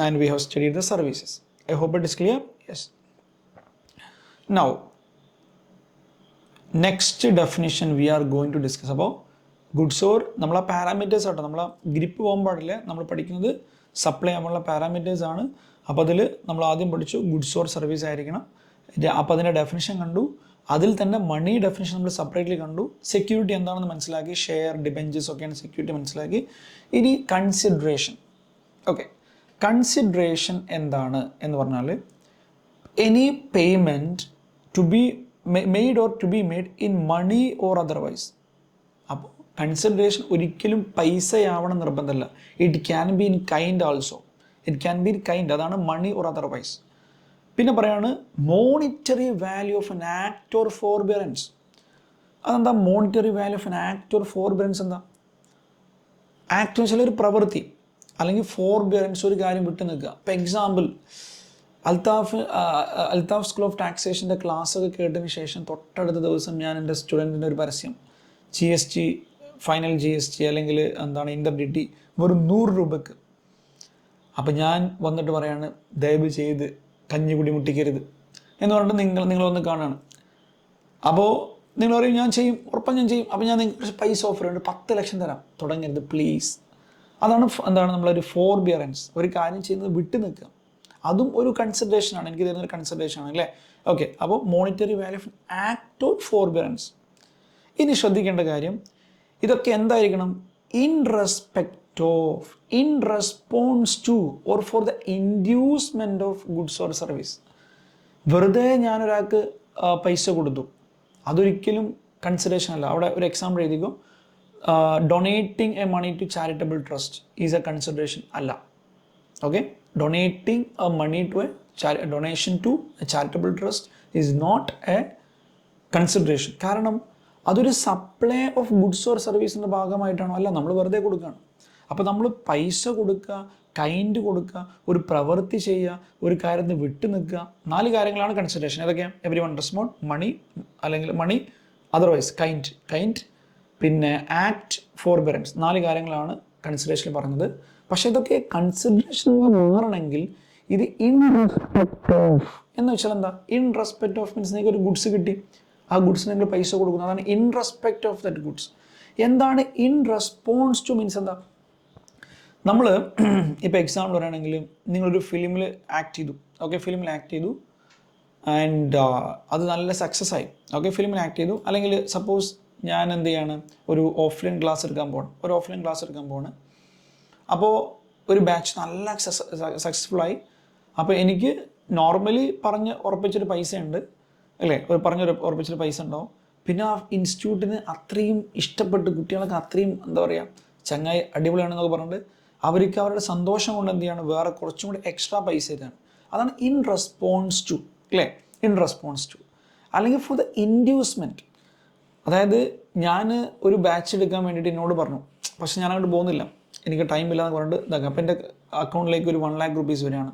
and we have studied the services. I hope it is clear. Yes. Now next definition we are going to discuss. അപ്പോൾ ഗുഡ്സ് ഓർ നമ്മളെ പാരാമീറ്റേഴ്സ് ആട്ടോ, നമ്മളെ ഗ്രിപ്പ് പോകാൻ പാടില്ല. നമ്മൾ പഠിക്കുന്നത് സപ്ലൈ ചെയ്യാനുള്ള പാരാമീറ്റേഴ്സ് ആണ്. അപ്പോൾ അതിൽ നമ്മൾ ആദ്യം പഠിച്ചു ഗുഡ്സ് ഓർ സർവീസ് ആയിരിക്കണം. അപ്പോൾ അതിൻ്റെ ഡെഫിനിഷൻ കണ്ടു. അതിൽ തന്നെ മണി ഡെഫിനിഷൻ നമ്മൾ സെപ്പറേറ്റ്ലി കണ്ടു. സെക്യൂരിറ്റി എന്താണെന്ന് മനസ്സിലാക്കി, ഷെയർ ഡിബെഞ്ചസ് ഒക്കെയാണ് സെക്യൂരിറ്റി മനസ്സിലാക്കി. ഇനി കൺസിഡറേഷൻ. ഓക്കെ, കൺസിഡറേഷൻ എന്താണ് എന്ന് പറഞ്ഞാൽ any payment to be made or to be made in money or otherwise. അപ്പോൾ കൺസിഡറേഷൻ ഒരിക്കലും പൈസയാവണം നിർബന്ധമല്ല. It can be in kind also. അതാണ് മണി ഓർ അതർവൈസ്. പിന്നെ പറയാണ് monetary value of an act or forbearance. അതെന്താ monetary value of an act or forbearance? എന്താ act എന്ന് വെച്ചാൽ ഒരു പ്രവൃത്തി, അല്ലെങ്കിൽ ഫോർബിയറൻസ് ഒരു കാര്യം വിട്ടു നിൽക്കുക. ഇപ്പോൾ എക്സാമ്പിൾ, അൽത്താഫ് സ്കൂൾ ഓഫ് ടാക്സേഷൻ്റെ ക്ലാസ്സൊക്കെ കേട്ടതിന് ശേഷം തൊട്ടടുത്ത ദിവസം ഞാൻ എൻ്റെ സ്റ്റുഡൻറ്റിൻ്റെ ഒരു പരസ്യം, GST ഫൈനൽ GST അല്ലെങ്കിൽ ഇൻ്റർഡിറ്റി വെറും 100 രൂപയ്ക്ക്. അപ്പം ഞാൻ വന്നിട്ട് പറയാണ്, ദയവ് ചെയ്ത് കഞ്ഞികുടി മുട്ടിക്കരുത് എന്ന് പറഞ്ഞിട്ട് നിങ്ങളൊന്ന് കാണുകയാണ്. അപ്പോൾ നിങ്ങൾ പറയും ഞാൻ ചെയ്യും, ഉറപ്പാണ് ഞാൻ ചെയ്യും. അപ്പോൾ ഞാൻ നിങ്ങൾക്ക് പൈസ ഓഫർ ചെയ്യുന്നുണ്ട്, 10 ലക്ഷം തരാം, തുടങ്ങരുത് പ്ലീസ്. അതാണ് നമ്മളൊരു ഫോർബിയറൻസ്, ഒരു കാര്യം ചെയ്യുന്നത് വിട്ടു നിൽക്കുക. അതും ഒരു കൺസിഡറേഷനാണ്, എനിക്ക് തരുന്നൊരു കൺസിഡറേഷനാണ് അല്ലേ. ഓക്കെ, അപ്പോൾ monetary value of act of forbearance. ഇനി ശ്രദ്ധിക്കേണ്ട കാര്യം, ഇതൊക്കെ എന്തായിരിക്കണം? In response to or for the inducement of goods or service. വെറുതെ ഞാനൊരാൾക്ക് പൈസ കൊടുത്തു, അതൊരിക്കലും കൺസിഡറേഷൻ അല്ല. അവിടെ ഒരു എക്സാമ്പിൾ എഴുതിക്കോ, donating a money to charitable trust is a consideration അല്ല. Okay, donating a money to donation to a charitable trust is not a consideration. കാരണം അതൊരു സപ്ലൈ ഓഫ് ഗുഡ്സ് ഓർ സർവീസിൻ്റെ ഭാഗമായിട്ടാണോ? അല്ല, നമ്മൾ വെറുതെ കൊടുക്കുകയാണ്. അപ്പോൾ നമ്മൾ പൈസ കൊടുക്കുക, കൈൻഡ് കൊടുക്കുക, ഒരു പ്രവൃത്തി ചെയ്യുക, ഒരു കാര്യത്തിന് വിട്ടു നിൽക്കുക, 4 കാര്യങ്ങളാണ് കൺസിഡറേഷൻ. ഏതൊക്കെയാണ്? എവരി വൺ റെസ്പോണ്ട്, മണി അല്ലെങ്കിൽ മണി, അതർവൈസ് കൈൻഡ്, പിന്നെ ആക്ട്, ഫോർബിയറൻസ്. 4 കാര്യങ്ങളാണ് കൺസിഡറേഷനിൽ പറഞ്ഞത്. പക്ഷേ ഇതൊക്കെ കൺസിഡറേഷൻ മാറണമെങ്കിൽ ഇത് ഇൻ റെസ്പെക്ട് ഓഫ് എന്ന് വെച്ചാൽ എന്താ? ഇൻ റെസ്പെക്ട് ഓഫ് മീൻസ് നിങ്ങൾക്ക് ഒരു ഗുഡ്സ് കിട്ടി, ആ ഗുഡ്സിന് നിങ്ങൾ പൈസ കൊടുക്കുന്നു, അതാണ് in respect of that goods. എന്താണ് ഇൻ റെസ്പോൺസ് ടു മീൻസ്? എന്താ? നമ്മൾ ഇപ്പോൾ എക്സാമ്പിൾ പറയുകയാണെങ്കിൽ നിങ്ങളൊരു ഫിലിമിൽ ആക്ട് ചെയ്തു. ഓക്കെ, ഫിലിമിൽ ആക്ട് ചെയ്തു ആൻഡ് അത് നല്ല സക്സസ് ആയി. ഓക്കെ, ഫിലിമിൽ ആക്ട് ചെയ്തു. അല്ലെങ്കിൽ സപ്പോസ് ഞാൻ എന്ത് ചെയ്യാണ്, ഒരു ഓഫ്ലൈൻ ക്ലാസ് എടുക്കാൻ പോവാണ്. അപ്പോൾ ഒരു ബാച്ച് നല്ല സക്സസ്ഫുള്ളായി. അപ്പോൾ എനിക്ക് നോർമലി ഉറപ്പിച്ചൊരു പൈസ ഉണ്ട് അല്ലേ, ഉറപ്പിച്ചൊരു പൈസ ഉണ്ടാവും. പിന്നെ ആ ഇൻസ്റ്റിറ്റ്യൂട്ടിന് അത്രയും ഇഷ്ടപ്പെട്ട്, കുട്ടികളൊക്കെ അത്രയും എന്താ പറയുക, ചങ്ങായി അടിപൊളിയാണെന്നൊക്കെ പറഞ്ഞിട്ട് അവർക്ക് അവരുടെ സന്തോഷം കൊണ്ട് എന്ത് ചെയ്യാണ്, വേറെ കുറച്ചും കൂടി എക്സ്ട്രാ പൈസ ഇതാണ്. അതാണ് ഇൻ റെസ്പോൺസ് ടു അല്ലേ, ഇൻ റെസ്പോൺസ് ടു. അല്ലെങ്കിൽ ഫോർ ദ ഇൻഡ്യൂസ്മെൻറ്റ്. അതായത് ഞാൻ ഒരു ബാച്ച് എടുക്കാൻ വേണ്ടിയിട്ട് എന്നോട് പറഞ്ഞു, പക്ഷെ ഞാൻ അങ്ങോട്ട് പോകുന്നില്ല, എനിക്ക് ടൈമില്ല എന്ന് പറഞ്ഞിട്ട് ഇതാക്കാം. അപ്പോൾ എൻ്റെ അക്കൗണ്ടിലേക്ക് ഒരു 1 lakh rupees വരികയാണ്.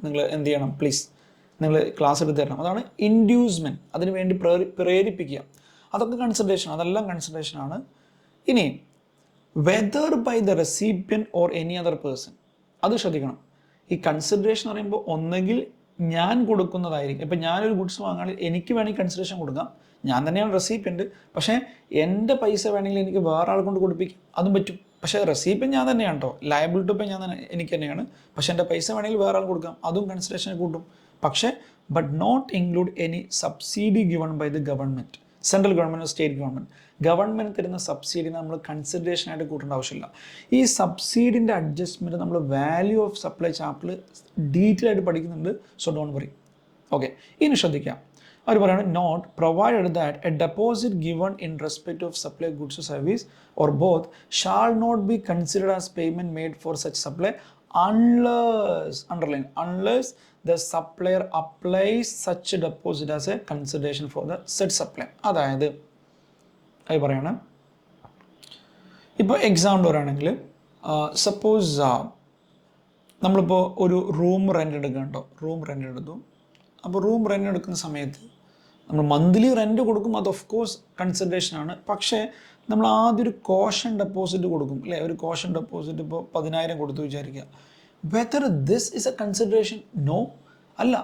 നിങ്ങൾ എന്ത് ചെയ്യണം? പ്ലീസ് നിങ്ങൾ ക്ലാസ് എടുത്ത് തരണം. അതാണ് ഇൻഡ്യൂസ്മെൻറ്റ്, അതിന് വേണ്ടി പ്രേരിപ്പിക്കുക. അതൊക്കെ കൺസിഡറേഷൻ, അതെല്ലാം കൺസിഡറേഷനാണ്. ഇനി whether by the recipient or any other person, അത് ശ്രദ്ധിക്കണം. ഈ കൺസിഡറേഷൻ എന്ന് പറയുമ്പോൾ ഒന്നെങ്കിൽ ഞാൻ കൊടുക്കുന്നതായിരിക്കും. ഇപ്പം ഞാനൊരു ഗുഡ്സ് വാങ്ങുകയാണെങ്കിൽ എനിക്ക് വേണമെങ്കിൽ കൺസിഡറേഷൻ കൊടുക്കാം, ഞാൻ തന്നെയാണ് റെസിപ്പിയൻറ്റ്. പക്ഷേ എൻ്റെ പൈസ വേണമെങ്കിൽ എനിക്ക് വേറെ ആൾ കൊണ്ട് കൊടുപ്പിക്കും, അതും പറ്റും. പക്ഷേ റെസിപ്പിയൻ ഞാൻ തന്നെയാണ് കേട്ടോ, ലയബിലിറ്റി ഇപ്പം ഞാൻ തന്നെ, എനിക്ക് തന്നെയാണ്. പക്ഷേ എൻ്റെ പൈസ വേണമെങ്കിൽ വേറെ ആൾ കൊടുക്കാം, അതും കൺസിഡറേഷൻ കൂട്ടും. പക്ഷേ but not include any subsidy given by the government, central government, state government. Government തരുന്ന സബ്സിഡിനെ നമ്മൾ കൺസിഡറേഷനായിട്ട് കൂട്ടേണ്ട ആവശ്യമില്ല. ഈ സബ്സിഡിൻ്റെ അഡ്ജസ്റ്റ്മെൻറ്റ് നമ്മൾ വാല്യൂ ഓഫ് സപ്ലൈ ചാപ്റ്ററിൽ ഡീറ്റെയിൽ ആയിട്ട് പഠിക്കുന്നുണ്ട്. So don't worry. ഓക്കെ, ഇനി ശ്രദ്ധിക്കാം. അവർ പറയുന്നത് not provided that a deposit given in respect of supply goods or service or both shall not be considered as payment made for such supply unless, underline, unless the supplier applies such a deposit as a consideration for the said supply. അതായത് അത് പറയാണ്, ഇപ്പോൾ example പറയുകയാണെങ്കിൽ suppose നമ്മളിപ്പോൾ ഒരു room rent എടുക്കുന്നുണ്ടോ, room rent എടുത്തു. അപ്പോൾ റൂം റെൻ്റ് എടുക്കുന്ന സമയത്ത് നമ്മൾ മന്ത്ലി റെൻ്റ് കൊടുക്കും, അത് ഓഫ് കോഴ്സ് കൺസിഡറേഷനാണ്. പക്ഷേ നമ്മൾ ആദ്യം ഒരു കോഷൻ ഡെപ്പോസിറ്റ് കൊടുക്കും അല്ലേ, ഒരു കോഷൻ ഡെപ്പോസിറ്റ് ഇപ്പോൾ 10,000 കൊടുത്തു വിചാരിക്കുക. Whether this is a consideration? No, അല്ല.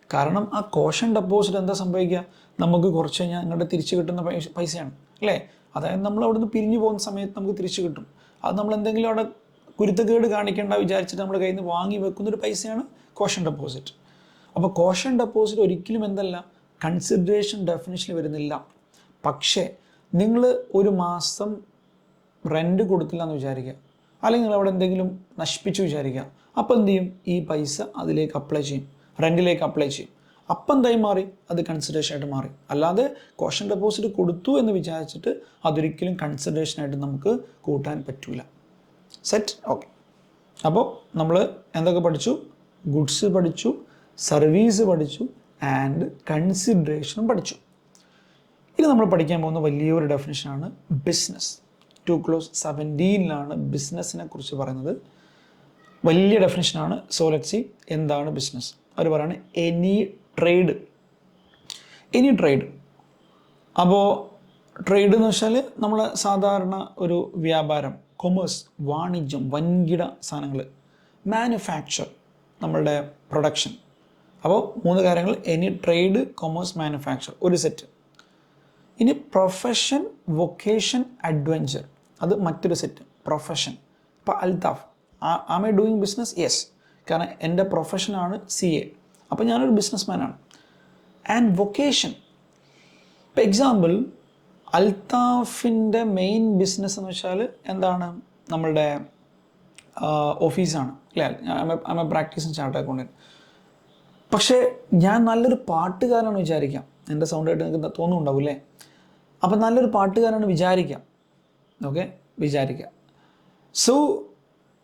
കാരണം ആ കോഷൻ ഡെപ്പോസിറ്റ് എന്താ സംഭവിക്കുക, നമുക്ക് കുറച്ച് കഴിഞ്ഞാൽ അങ്ങോട്ട് തിരിച്ച് കിട്ടുന്ന പൈസയാണ് അല്ലേ. അതായത് നമ്മൾ അവിടെ നിന്ന് പിരിഞ്ഞു പോകുന്ന സമയത്ത് നമുക്ക് തിരിച്ച് കിട്ടും. അത് നമ്മൾ എന്തെങ്കിലും അവിടെ കുരുത്തക്കേട് കാണിക്കേണ്ട വിചാരിച്ചിട്ട് നമ്മുടെ കയ്യിൽ നിന്ന് വാങ്ങി വെക്കുന്നൊരു പൈസയാണ് കോഷൻ ഡെപ്പോസിറ്റ്. അപ്പോൾ കോഷൻ ഡെപ്പോസിറ്റ് ഒരിക്കലും എന്തല്ല, കൺസിഡറേഷൻ ഡെഫിനിഷനിൽ വരുന്നില്ല. പക്ഷേ നിങ്ങൾ ഒരു മാസം റെൻറ്റ് കൊടുത്തില്ല എന്ന് വിചാരിക്കുക, അല്ലെങ്കിൽ നിങ്ങൾ അവിടെ എന്തെങ്കിലും നശിപ്പിച്ചു വിചാരിക്കുക. അപ്പോൾ എന്ത് ചെയ്യും, ഈ പൈസ അതിലേക്ക് അപ്ലൈ ചെയ്യും, റെൻറ്റിലേക്ക് അപ്ലൈ ചെയ്യും. അപ്പം എന്തായി മാറി, അത് കൺസിഡറേഷനായിട്ട് മാറി. അല്ലാതെ കോഷൻ ഡെപ്പോസിറ്റ് കൊടുത്തു എന്ന് വിചാരിച്ചിട്ട് അതൊരിക്കലും കൺസിഡറേഷനായിട്ട് നമുക്ക് കൂട്ടാൻ പറ്റില്ല. സെറ്റ്? ഓക്കെ. അപ്പോൾ നമ്മൾ എന്തൊക്കെ പഠിച്ചു? ഗുഡ്സ് പഠിച്ചു, സർവീസ് പഠിച്ചു, ആൻഡ് കൺസിഡറേഷനും പഠിച്ചു. ഇനി നമ്മൾ പഠിക്കാൻ പോകുന്ന വലിയൊരു ഡെഫിനിഷനാണ് ബിസിനസ്. 2 Clause 17 ബിസിനസ്സിനെ കുറിച്ച് പറയുന്നത്. വലിയ ഡെഫിനിഷനാണ്. സോ ലെറ്റ്സ് സീ എന്താണ് ബിസിനസ്. അവർ പറയുന്നത് എനി ട്രേഡ്. Any trade. അപ്പോൾ ട്രേഡ് എന്ന് വെച്ചാൽ നമ്മൾ സാധാരണ ഒരു വ്യാപാരം, കൊമേഴ്സ്, വാണിജ്യം, വൻകിട സാധനങ്ങൾ, മാനുഫാക്ചർ, നമ്മളുടെ പ്രൊഡക്ഷൻ. അപ്പോൾ 3 കാര്യങ്ങൾ: എനി ട്രേഡ്, കൊമേഴ്സ്, മാനുഫാക്ചർ, ഒരു സെറ്റ്. ഇനി പ്രൊഫഷൻ, വൊക്കേഷൻ, അഡ്വഞ്ചർ, അത് മറ്റൊരു സെറ്റ്. പ്രൊഫഷൻ, ഇപ്പോൾ Althaf, am I doing business? Yes, കാരണം എൻ്റെ പ്രൊഫഷനാണ് CA, അപ്പോൾ ഞാനൊരു ബിസിനസ്മാനാണ്. ആൻഡ് വൊക്കേഷൻ, ഇപ്പോൾ എക്സാമ്പിൾ അൽത്താഫിൻ്റെ മെയിൻ ബിസിനസ് എന്ന് വെച്ചാൽ എന്താണ്, നമ്മളുടെ ഓഫീസാണ് അല്ലേ. I am practising chartered accountant. പക്ഷേ ഞാൻ നല്ലൊരു പാട്ടുകാരനാണ് വിചാരിക്കാം, എൻ്റെ സൗണ്ടായിട്ട് നിങ്ങൾക്ക് തോന്നുന്നുണ്ടാവും അല്ലേ. അപ്പം നല്ലൊരു പാട്ടുകാരാണ് വിചാരിക്കാം, ഓക്കെ, വിചാരിക്കാം. സോ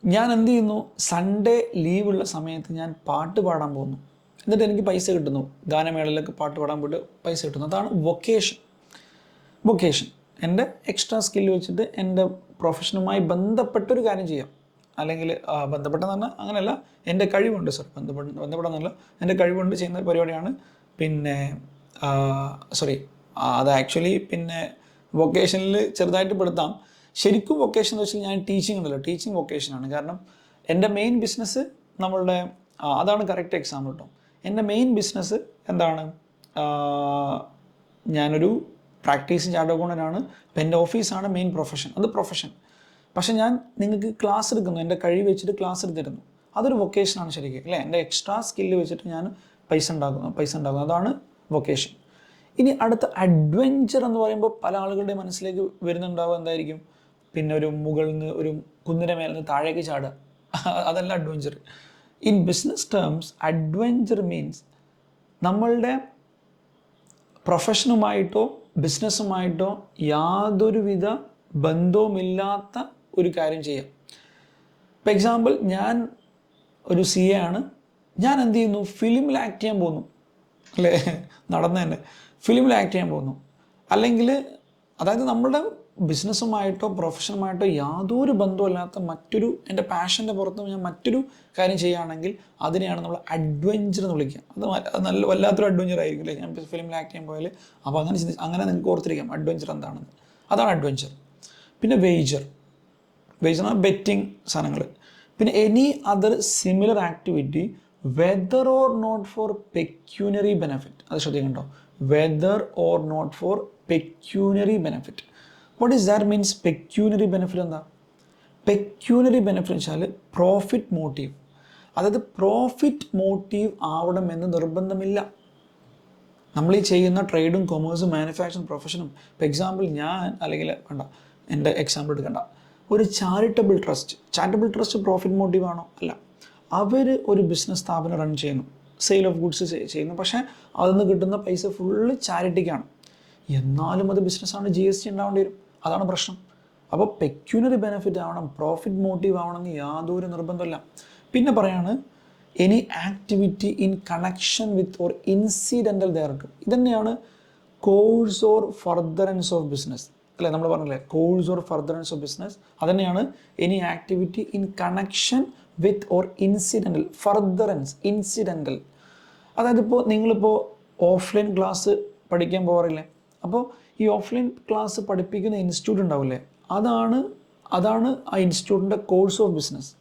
ഞാൻ എന്ത് ചെയ്യുന്നു, സൺഡേ ലീവുള്ള സമയത്ത് ഞാൻ പാട്ട് പാടാൻ പോകുന്നു, എന്നിട്ട് എനിക്ക് പൈസ കിട്ടുന്നു. ഗാനമേളയിലൊക്കെ പാട്ട് പാടാൻ പോയിട്ട് പൈസ കിട്ടുന്നു. അതാണ് വൊക്കേഷൻ. വൊക്കേഷൻ എൻ്റെ എക്സ്ട്രാ സ്കില്ല് വെച്ചിട്ട് എൻ്റെ പ്രൊഫഷനുമായി ബന്ധപ്പെട്ടൊരു കാര്യം ചെയ്യാം. അല്ലെങ്കിൽ ബന്ധപ്പെട്ടെന്ന് പറഞ്ഞാൽ അങ്ങനെയല്ല, എൻ്റെ കഴിവുണ്ട്, ബന്ധപ്പെട്ടെന്നല്ല, എൻ്റെ കഴിവുണ്ട് ചെയ്യുന്ന പരിപാടിയാണ്. പിന്നെ അത് ആക്ച്വലി പിന്നെ വൊക്കേഷനിൽ ചെറുതായിട്ട് പെടുത്താം. ശരിക്കും വൊക്കേഷൻ എന്ന് വെച്ചാൽ ഞാൻ ടീച്ചിങ് ഉണ്ടല്ലോ, ടീച്ചിങ് വൊക്കേഷനാണ്. കാരണം എൻ്റെ മെയിൻ ബിസിനസ് നമ്മളുടെ അതാണ് കറക്റ്റ് എക്സാമ്പിൾ കേട്ടോ. എൻ്റെ മെയിൻ ബിസിനസ് എന്താണ്, ഞാനൊരു പ്രാക്ടീസിങ് ചാർട്ടേഡ് അക്കൗണ്ടൻ്റാണ്. അപ്പോൾ എൻ്റെ ഓഫീസാണ് മെയിൻ പ്രൊഫഷൻ, അത് പ്രൊഫഷൻ. പക്ഷെ ഞാൻ നിങ്ങൾക്ക് ക്ലാസ് എടുക്കുന്നു, എൻ്റെ കഴിവ് വെച്ചിട്ട് ക്ലാസ് എടുത്തിരുന്നു, അതൊരു വൊക്കേഷനാണ് ശരിക്കും അല്ലേ. എൻ്റെ എക്സ്ട്രാ സ്കില്ല് വെച്ചിട്ട് ഞാൻ പൈസ ഉണ്ടാക്കുന്നു, അതാണ് വൊക്കേഷൻ. ഇനി അടുത്ത അഡ്വഞ്ചർ എന്ന് പറയുമ്പോൾ പല ആളുകളുടെ മനസ്സിലേക്ക് വരുന്നുണ്ടാവുക എന്തായിരിക്കും, പിന്നെ ഒരു മുകളിൽ നിന്ന് ഒരു കുന്നിൻ്റെ മേലെ നിന്ന് താഴേക്ക് ചാടുക, അതല്ല adventure. In business terms adventure means നമ്മളുടെ പ്രൊഫഷനുമായിട്ടോ ബിസിനസ്സുമായിട്ടോ യാതൊരുവിധ ബന്ധവുമില്ലാത്ത ഒരു കാര്യം ചെയ്യാം. ഇപ്പോൾ എക്സാമ്പിൾ ഞാൻ ഒരു CA ആണ്, ഞാൻ എന്ത് ചെയ്യുന്നു, ഫിലിമിൽ ആക്ട് ചെയ്യാൻ പോകുന്നു അല്ലേ, നടന്നു തന്നെ ഫിലിമിൽ ആക്ട് ചെയ്യാൻ പോകുന്നു. അല്ലെങ്കിൽ അതായത് നമ്മളുടെ ബിസിനസ്സുമായിട്ടോ പ്രൊഫഷനുമായിട്ടോ യാതൊരു ബന്ധമില്ലാത്ത മറ്റൊരു എൻ്റെ പാഷൻ്റെ പുറത്ത് ഞാൻ മറ്റൊരു കാര്യം ചെയ്യുകയാണെങ്കിൽ അതിനെയാണ് നമ്മൾ അഡ്വഞ്ചർ എന്ന് വിളിക്കുക. അത് നല്ല വല്ലാത്തൊരു അഡ്വഞ്ചർ ആയിരിക്കും അല്ലേ. ഞാൻ ഫിലിമിൽ ആക്ട് ചെയ്യാൻ പോയാൽ അപ്പോൾ അങ്ങനെ നിങ്ങൾക്ക് ഓർത്തിരിക്കാം അഡ്വഞ്ചർ എന്താണെന്ന്. അതാണ് അഡ്വഞ്ചർ. പിന്നെ വേജർ ആണ് ബെറ്റിംഗ് സാധനങ്ങൾ. പിന്നെ any other similar activity whether or not for pecuniary benefit. അത് ശ്രദ്ധിക്കണ്ടോ, whether or not for pecuniary benefit. What is that means? Pecuniary benefit എന്താ? പെക്യൂനറി ബെനിഫിറ്റ് വെച്ചാൽ പ്രോഫിറ്റ് മോട്ടീവ്. അതായത് പ്രോഫിറ്റ് മോട്ടീവ് ആവണമെന്ന് നിർബന്ധമില്ല. നമ്മൾ ഈ ചെയ്യുന്ന ട്രേഡും കൊമേഴ്സും മാനുഫാക്ചറിങ് പ്രൊഫഷനും, ഇപ്പോൾ എക്സാമ്പിൾ ഞാൻ അല്ലെങ്കിൽ വേണ്ട എൻ്റെ എക്സാമ്പിൾ എടുക്കണ്ട, ഒരു ചാരിറ്റബിൾ ട്രസ്റ്റ് പ്രോഫിറ്റ് മോട്ടീവ് ആണോ? അല്ല. അവർ ഒരു ബിസിനസ് സ്ഥാപനം റൺ ചെയ്യുന്നു, സെയിൽ ഓഫ് ഗുഡ്സ് ചെയ്യുന്നു, പക്ഷേ അതിൽ നിന്ന് കിട്ടുന്ന പൈസ ഫുള്ള് ചാരിറ്റിക്കാണ്. എന്നാലും അത് ബിസിനസ്സാണ്, GST ഉണ്ടാവേണ്ടി വരും. അതാണ് പ്രശ്നം. അപ്പോൾ പെക്യൂനറി ബെനിഫിറ്റ് ആവണം, പ്രോഫിറ്റ് മോട്ടീവ് ആവണമെന്ന് യാതൊരു നിർബന്ധമില്ല. പിന്നെ പറയാണ് any activity in connection with or incidental ദയർക്കും. ഇതന്നെയാണ് course or furtherance of business അല്ലേ. നമ്മൾ പറഞ്ഞില്ലേ course or furtherance of business. അതന്നെയാണ് any activity in connection with or incidental. Furtherance, incidental. അതായത് ഇപ്പോൾ നിങ്ങളിപ്പോൾ ഓഫ്ലൈൻ ക്ലാസ് പഠിക്കാൻ പോകാറില്ലേ? അപ്പോൾ ഈ ഓഫ്ലൈൻ ക്ലാസ് പഠിപ്പിക്കുന്ന ഇൻസ്റ്റിറ്റ്യൂട്ട് ഉണ്ടാവില്ലേ, അതാണ് ആ ഇൻസ്റ്റിറ്റ്യൂട്ടിൻ്റെ കോഴ്സ് ഓഫ് ബിസിനസ്.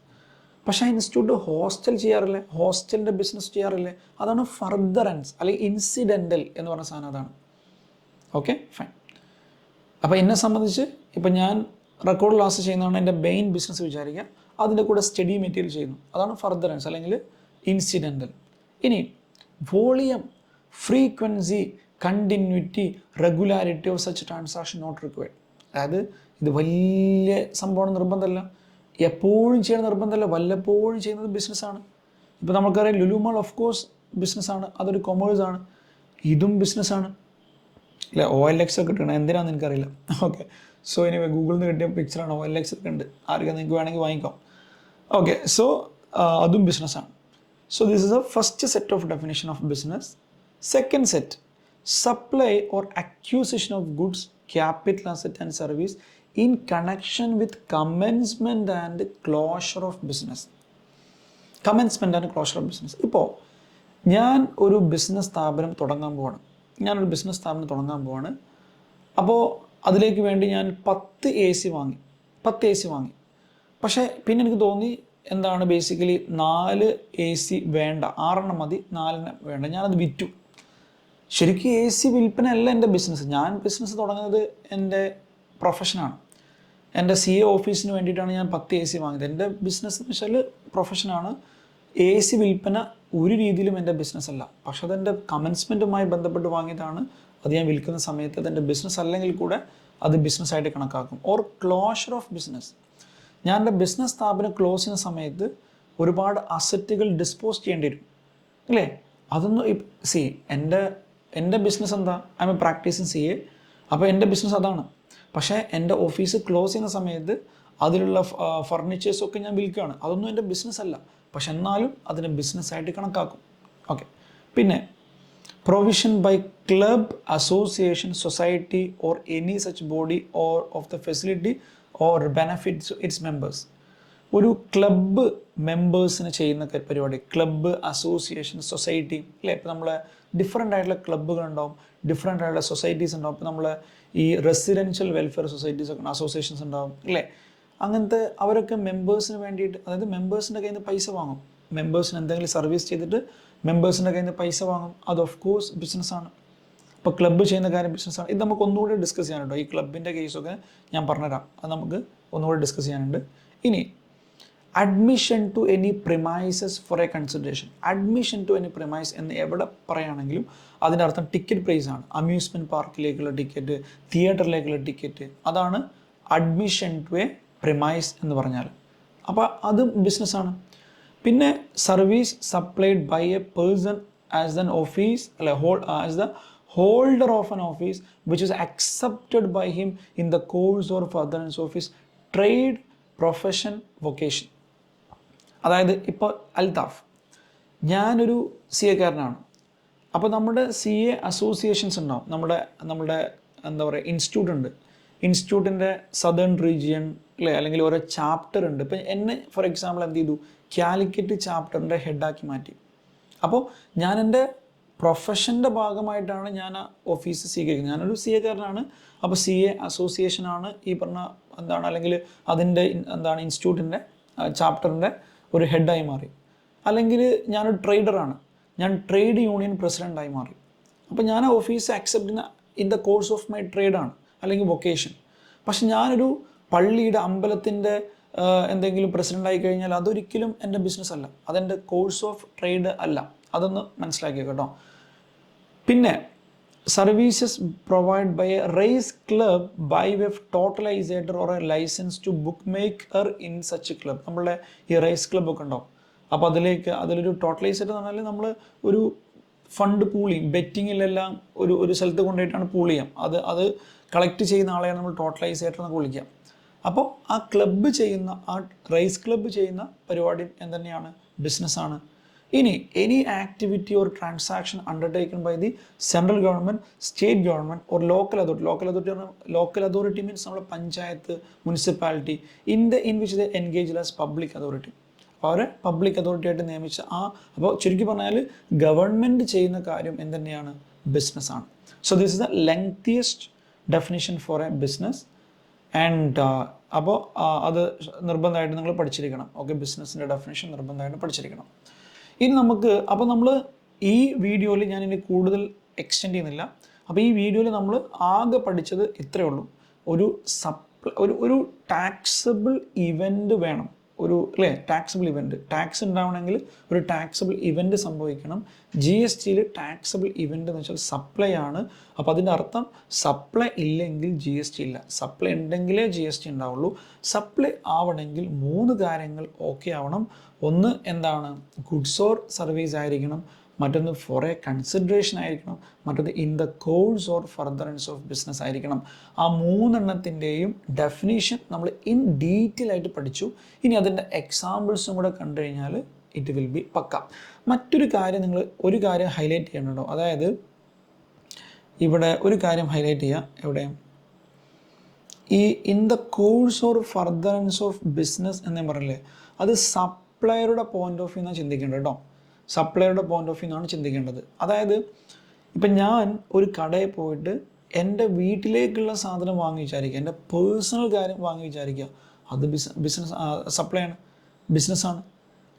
പക്ഷേ ആ ഇൻസ്റ്റിറ്റ്യൂട്ട് ഹോസ്റ്റൽ ചെയ്യാറില്ലേ, ഹോസ്റ്റലിൻ്റെ ബിസിനസ് ചെയ്യാറില്ലേ, അതാണ് ഫർദറൻസ് അല്ലെങ്കിൽ ഇൻസിഡൻ്റൽ എന്ന് പറഞ്ഞ സാധനം. അതാണ്. Okay, fine. അപ്പോൾ എന്നെ സംബന്ധിച്ച് ഇപ്പം ഞാൻ റെക്കോർഡ് ക്ലാസ് ചെയ്യുന്നതാണ് എൻ്റെ മെയിൻ ബിസിനസ് വിചാരിക്കുക. അതിൻ്റെ കൂടെ സ്റ്റഡി മെറ്റീരിയൽ ചെയ്യുന്നു, അതാണ് ഫർദറൻസ് അല്ലെങ്കിൽ ഇൻസിഡൻ്റൽ. ഇനി volume, frequency, continuity, regularity of such transaction not required. അതായത് ഇത് വലിയ സംഭവം നിർബന്ധമല്ല, എപ്പോഴും ചെയ്യണ നിർബന്ധമല്ല, വല്ലപ്പോഴും ചെയ്യുന്നത് ബിസിനസ്സാണ്. ഇപ്പോൾ നമുക്കറിയാം ലുലു മാൾ ഓഫ് കോഴ്സ് ബിസിനസ്സാണ്, അതൊരു കൊമേഴ്സാണ്. ഇതും ബിസിനസ്സാണ് അല്ലേ. OLX ഒക്കെ കിട്ടണം, എന്തിനാണെന്ന് എനിക്കറിയില്ല. ഓക്കെ, സോ എനിവേ ഗൂഗിളിൽ നിന്ന് കിട്ടിയ പിക്ചറാണ്. OLX ഒക്കെ ഉണ്ട്, ആർക്കും നിങ്ങൾക്ക് വേണമെങ്കിൽ വാങ്ങിക്കാം. ഓക്കെ, സോ അതും ബിസിനസ്സാണ്. So this is A first set of definition of business. Second set, supply or acquisition of goods, capital asset and service in connection with commencement and closure of business. Commencement and closure of business. ഇപ്പോൾ ഞാൻ ഒരു business സ്ഥാപനം തുടങ്ങാൻ പോവാണ്. അപ്പോൾ അതിലേക്ക് വേണ്ടി ഞാൻ 10 AC വാങ്ങി. പക്ഷേ പിന്നെ എനിക്ക് തോന്നി എന്താണ് ബേസിക്കലി 4 AC വേണ്ട, 6 മതി, 4 വേണ്ട. ഞാനത് വിറ്റു. ശരിക്കും AC വിൽപ്പന അല്ല എൻ്റെ ബിസിനസ്. ഞാൻ ബിസിനസ് തുടങ്ങുന്നത് എൻ്റെ പ്രൊഫഷനാണ്. എൻ്റെ CA ഓഫീസിന് വേണ്ടിയിട്ടാണ് ഞാൻ 10 AC വാങ്ങിയത്. എൻ്റെ ബിസിനസ് എന്ന് വെച്ചാൽ പ്രൊഫഷനാണ്. AC വിൽപ്പന ഒരു രീതിയിലും എൻ്റെ ബിസിനസ് അല്ല. പക്ഷെ അതെൻ്റെ കമൻസ്മെൻറ്റുമായി ബന്ധപ്പെട്ട് വാങ്ങിയതാണ്. അത് ഞാൻ വിൽക്കുന്ന സമയത്ത് അതെൻ്റെ ബിസിനസ് അല്ലെങ്കിൽ കൂടെ അത് ബിസിനസ്സായിട്ട് കണക്കാക്കും. Or closure of business. ഞാൻ എൻ്റെ ബിസിനസ് സ്ഥാപനം ക്ലോസ് ചെയ്യുന്ന സമയത്ത് ഒരുപാട് അസറ്റുകൾ ഡിസ്പോസ് ചെയ്യേണ്ടി വരും അല്ലേ. അതൊന്നും എൻ്റെ ബിസിനസ് എന്താ, ഐ എം പ്രാക്ടീസിങ് CA. അപ്പോൾ എൻ്റെ ബിസിനസ് അതാണ്. പക്ഷേ എൻ്റെ ഓഫീസ് ക്ലോസ് ചെയ്യുന്ന സമയത്ത് അതിലുള്ള ഫർണിച്ചേഴ്സൊക്കെ ഞാൻ വിൽക്കുകയാണ്. അതൊന്നും എൻ്റെ ബിസിനസ് അല്ല, പക്ഷെ എന്നാലും അതിനെ ബിസിനസ്സായിട്ട് കണക്കാക്കും. ഓക്കെ, പിന്നെ provision by club, association, society or any such body or of the facility or benefits its members. ഒരു ക്ലബ്ബ് മെമ്പേഴ്സിന് ചെയ്യുന്ന പരിപാടി, ക്ലബ്ബ്, അസോസിയേഷൻ, സൊസൈറ്റി അല്ലേ. ഇപ്പോൾ നമ്മൾ ഡിഫറെൻ്റ് ആയിട്ടുള്ള ക്ലബ്ബുകളുണ്ടാവും, ഡിഫറെൻ്റ് ആയിട്ടുള്ള സൊസൈറ്റീസ് ഉണ്ടാവും. ഇപ്പോൾ നമ്മൾ ഈ റെസിഡൻഷ്യൽ വെൽഫെയർ സൊസൈറ്റീസ് ഒക്കെ അസോസിയേഷൻസ് ഉണ്ടാവും അല്ലേ. അങ്ങനത്തെ അവരൊക്കെ മെമ്പേഴ്സിന് വേണ്ടിയിട്ട്, അതായത് മെമ്പേഴ്സിൻ്റെ കയ്യിൽ നിന്ന് പൈസ വാങ്ങും. മെമ്പേഴ്സിന് എന്തെങ്കിലും സർവീസ് ചെയ്തിട്ട് മെമ്പേഴ്സിൻ്റെ കയ്യിൽ നിന്ന് പൈസ വാങ്ങും. അത് ഓഫ് കോഴ്സ് ബിസിനസ്സാണ്. ഇപ്പോൾ ക്ലബ്ബ് ചെയ്യുന്ന കാര്യം ബിസിനസ്സാണ്. ഇത് നമുക്ക് ഒന്നുകൂടി ഡിസ്കസ് ചെയ്യാനുണ്ടോ, ഈ ക്ലബിൻ്റെ കേസൊക്കെ ഞാൻ പറഞ്ഞുതരാം. അത് നമുക്ക് ഒന്നുകൂടി ഡിസ്കസ് ചെയ്യാനുണ്ട്. ഇനി admission to any premises for a consideration. Admission to any premise എന്ന് എവിടെ പറയുകയാണെങ്കിലും അതിൻ്റെ അർത്ഥം ടിക്കറ്റ് പ്രൈസ് ആണ്. അമ്യൂസ്മെൻറ്റ് പാർക്കിലേക്കുള്ള ടിക്കറ്റ്, തിയേറ്ററിലേക്കുള്ള ടിക്കറ്റ്, അതാണ് അഡ്മിഷൻ ടു എ പ്രിമൈസ് എന്ന് പറഞ്ഞാൽ. അപ്പോൾ അതും ബിസിനസ്സാണ്. പിന്നെ service supplied by a person as an office അല്ലെ as the holder of an office which is accepted by him in the course or furtherance office trade, profession, vocation. അതായത് ഇപ്പോൾ അൽതാഫ്, ഞാനൊരു CA കാരനാണ്. അപ്പോൾ നമ്മുടെ CA അസോസിയേഷൻസ് ഉണ്ടാവും. നമ്മുടെ എന്താ പറയുക, ഇൻസ്റ്റിറ്റ്യൂട്ട് ഉണ്ട്. ഇൻസ്റ്റിറ്റ്യൂട്ടിൻ്റെ സദേൺ റീജിയൻ അല്ലേ, അല്ലെങ്കിൽ ഓരോ ചാപ്റ്റർ ഉണ്ട്. ഇപ്പം എന്നെ ഫോർ എക്സാമ്പിൾ എന്ത് ചെയ്തു, കാലിക്കറ്റ് ചാപ്റ്ററിൻ്റെ ഹെഡാക്കി മാറ്റി. അപ്പോൾ ഞാൻ എൻ്റെ പ്രൊഫഷൻ്റെ ഭാഗമായിട്ടാണ് ഞാൻ ആ ഓഫീസ് സ്വീകരിക്കുന്നത്. ഞാനൊരു സി എക്കാരനാണ്. അപ്പോൾ സി എ അസോസിയേഷനാണ് ഈ പറഞ്ഞ എന്താണ്, അല്ലെങ്കിൽ അതിൻ്റെ എന്താണ് ഇൻസ്റ്റിറ്റ്യൂട്ടിൻ്റെ ചാപ്റ്ററിൻ്റെ ഒരു ഹെഡായി മാറി. അല്ലെങ്കിൽ ഞാനൊരു ട്രേഡറാണ്, ഞാൻ ട്രേഡ് യൂണിയൻ പ്രസിഡൻ്റായി മാറി. അപ്പോൾ ഞാൻ ആ office accept in the course of my ട്രേഡാണ് അല്ലെങ്കിൽ വൊക്കേഷൻ. പക്ഷെ ഞാനൊരു പള്ളിയുടെ അമ്പലത്തിൻ്റെ എന്തെങ്കിലും പ്രസിഡൻ്റായി കഴിഞ്ഞാൽ അതൊരിക്കലും എൻ്റെ ബിസിനസ് അല്ല, അതെൻ്റെ കോഴ്സ് ഓഫ് ട്രേഡ് അല്ല. അതൊന്ന് മനസ്സിലാക്കിയോ കേട്ടോ. പിന്നെ services provide by a race club by way of totalizator or a license to book maker in such club. നമ്മളുടെ ഈ റേസ് ക്ലബ്ബൊക്കെ ഉണ്ടാവും. അപ്പോൾ അതിലൊരു ടോട്ടലൈസേറ്റർ എന്ന് പറഞ്ഞാൽ നമ്മൾ ഒരു ഫണ്ട് പൂൾ ചെയ്യും. ബെറ്റിങ്ങിലെല്ലാം ഒരു സ്ഥലത്ത് കൊണ്ടുപോയിട്ടാണ് പൂൾ ചെയ്യാം. അത് കളക്ട് ചെയ്യുന്ന ആളെയാണ് നമ്മൾ ടോട്ടലൈസേറ്റർ എന്നൊക്കെ വിളിക്കുക. അപ്പോൾ ആ ക്ലബ്ബ് ചെയ്യുന്ന, ആ റേസ് ക്ലബ്ബ് ചെയ്യുന്ന പരിപാടി എന്തുതന്നെയാണ്, ബിസിനസ്സാണ്. ഇനി any activity or transaction undertaken by the central government, state government or local authority. Local authority means നമ്മുടെ panchayat, municipality, in which the engage as public authority. അവരെ പബ്ലിക് അതോറിറ്റി ആയിട്ട് നിയമിച്ച അപ്പോൾ ചുരുക്കി പറഞ്ഞാൽ ഗവൺമെൻറ് ചെയ്യുന്ന കാര്യം എന്തുതന്നെയാണ്, ബിസിനസ്സാണ്. So this is the lengthiest definition for a business. And അപ്പോൾ അത് നിർബന്ധമായിട്ട് നിങ്ങൾ പഠിച്ചിരിക്കണം. ഓക്കെ, ബിസിനസ്സിൻ്റെ ഡെഫിനിഷൻ നിർബന്ധമായിട്ട് പഠിച്ചിരിക്കണം. ഇനി അപ്പോൾ നമ്മൾ ഈ വീഡിയോയിൽ ഞാൻ ഇനി കൂടുതൽ എക്സ്റ്റെൻഡ് ചെയ്യുന്നില്ല. അപ്പോൾ ഈ വീഡിയോയിൽ നമ്മൾ ആകെ പഠിച്ചത് ഇത്രയേ ഉള്ളൂ. ഒരു ടാക്സബിൾ ഇവൻ്റ് വേണം, അല്ലേ, ടാക്സബിൾ ഇവൻറ്റ്. ടാക്സ് ഉണ്ടാവണമെങ്കിൽ ഒരു ടാക്സബിൾ ഇവൻറ്റ് സംഭവിക്കണം. GSTയിൽ ടാക്സബിൾ ഇവൻറ്റ് എന്ന് വെച്ചാൽ സപ്ലൈ ആണ്. അപ്പോൾ അതിൻ്റെ അർത്ഥം സപ്ലൈ ഇല്ലെങ്കിൽ GST ഇല്ല, സപ്ലൈ ഉണ്ടെങ്കിലേ GST ഉണ്ടാവുള്ളൂ. സപ്ലൈ ആവണമെങ്കിൽ 3 കാര്യങ്ങൾ ഓക്കെ ആവണം. ഒന്ന് എന്താണ്, ഗുഡ്സ് ഓർ സർവീസ് ആയിരിക്കണം. മറ്റൊന്ന് ഫോർ എ കൺസിഡറേഷൻ ആയിരിക്കണം. മറ്റൊന്ന് in the course or furtherance of business ആയിരിക്കണം. ആ 3 എണ്ണത്തിൻ്റെയും ഡെഫിനേഷൻ നമ്മൾ ഇൻ ഡീറ്റെയിൽ ആയിട്ട് പഠിച്ചു. ഇനി അതിൻ്റെ എക്സാമ്പിൾസും കൂടെ കണ്ടു കഴിഞ്ഞാൽ ഇറ്റ് വിൽ ബി പക്ക. മറ്റൊരു കാര്യം ഒരു കാര്യം ഹൈലൈറ്റ് ചെയ്യണോ, അതായത് ഇവിടെ ഒരു കാര്യം ഹൈലൈറ്റ് ചെയ്യുക. എവിടെ ഈ in the course or furtherance of business എന്ന് പറഞ്ഞില്ലേ, അത് സപ്ലയറുടെ പോയിന്റ് ഓഫ് വ്യൂ എന്നാണ് ചിന്തിക്കേണ്ടത് കേട്ടോ. സപ്ലയറുടെ പോയിന്റ് ഓഫ് വ്യൂ എന്നാണ് ചിന്തിക്കേണ്ടത്. അതായത് ഇപ്പം ഞാൻ ഒരു കടയിൽ പോയിട്ട് എൻ്റെ വീട്ടിലേക്കുള്ള സാധനം വാങ്ങി വിചാരിക്കുക, എൻ്റെ പേഴ്സണൽ കാര്യം വാങ്ങി വിചാരിക്കുക, അത് ബിസിനസ് സപ്ലൈ ആണ്, ബിസിനസ്സാണ്.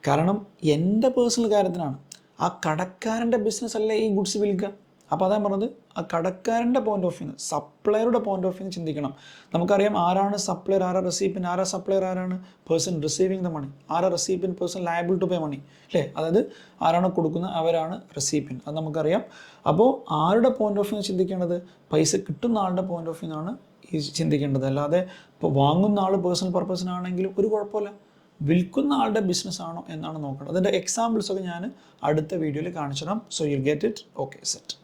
കാരണം എൻ്റെ പേഴ്സണൽ കാര്യത്തിനാണ്. ആ കടക്കാരൻ്റെ ബിസിനസ് അല്ലേ ഈ ഗുഡ്സ് വിൽക്കുക. അപ്പോൾ അതാണ് പറഞ്ഞത്, ആ കടക്കാരൻ്റെ പോയിന്റ് ഓഫ് വ്യൂ, സപ്ലയറുടെ പോയിന്റ് ഓഫ് വ്യൂ ചിന്തിക്കണം. നമുക്കറിയാം ആരാണ് സപ്ലയർ, ആരാ റെസിപ്പിയൻ്റ്, ആരാ സപ്ലയർ, ആരാണ് പേഴ്സൺ റിസീവിങ് ദ മണി, ആരാ recipient, person liable to pay money, അല്ലേ. അതായത് ആരാണ് കൊടുക്കുന്നത് അവരാണ് റെസിപ്പിയൻ്റ്, അത് നമുക്കറിയാം. അപ്പോൾ ആരുടെ പോയിന്റ് ഓഫ് വ്യൂ ചിന്തിക്കേണ്ടത്, പൈസ കിട്ടുന്ന ആളുടെ പോയിന്റ് ഓഫ് വ്യൂ ആണ് ഈ ചിന്തിക്കേണ്ടത്. അല്ലാതെ ഇപ്പോൾ വാങ്ങുന്ന ആൾ പേഴ്സണൽ പർപ്പസിനാണെങ്കിലും ഒരു കുഴപ്പമില്ല, വിൽക്കുന്ന ആളുടെ ബിസിനസ് ആണോ എന്നാണ് നോക്കേണ്ടത്. അതിൻ്റെ എക്സാമ്പിൾസൊക്കെ ഞാൻ അടുത്ത വീഡിയോയിൽ കാണിച്ചു തരാം. So you get it. Okay, set.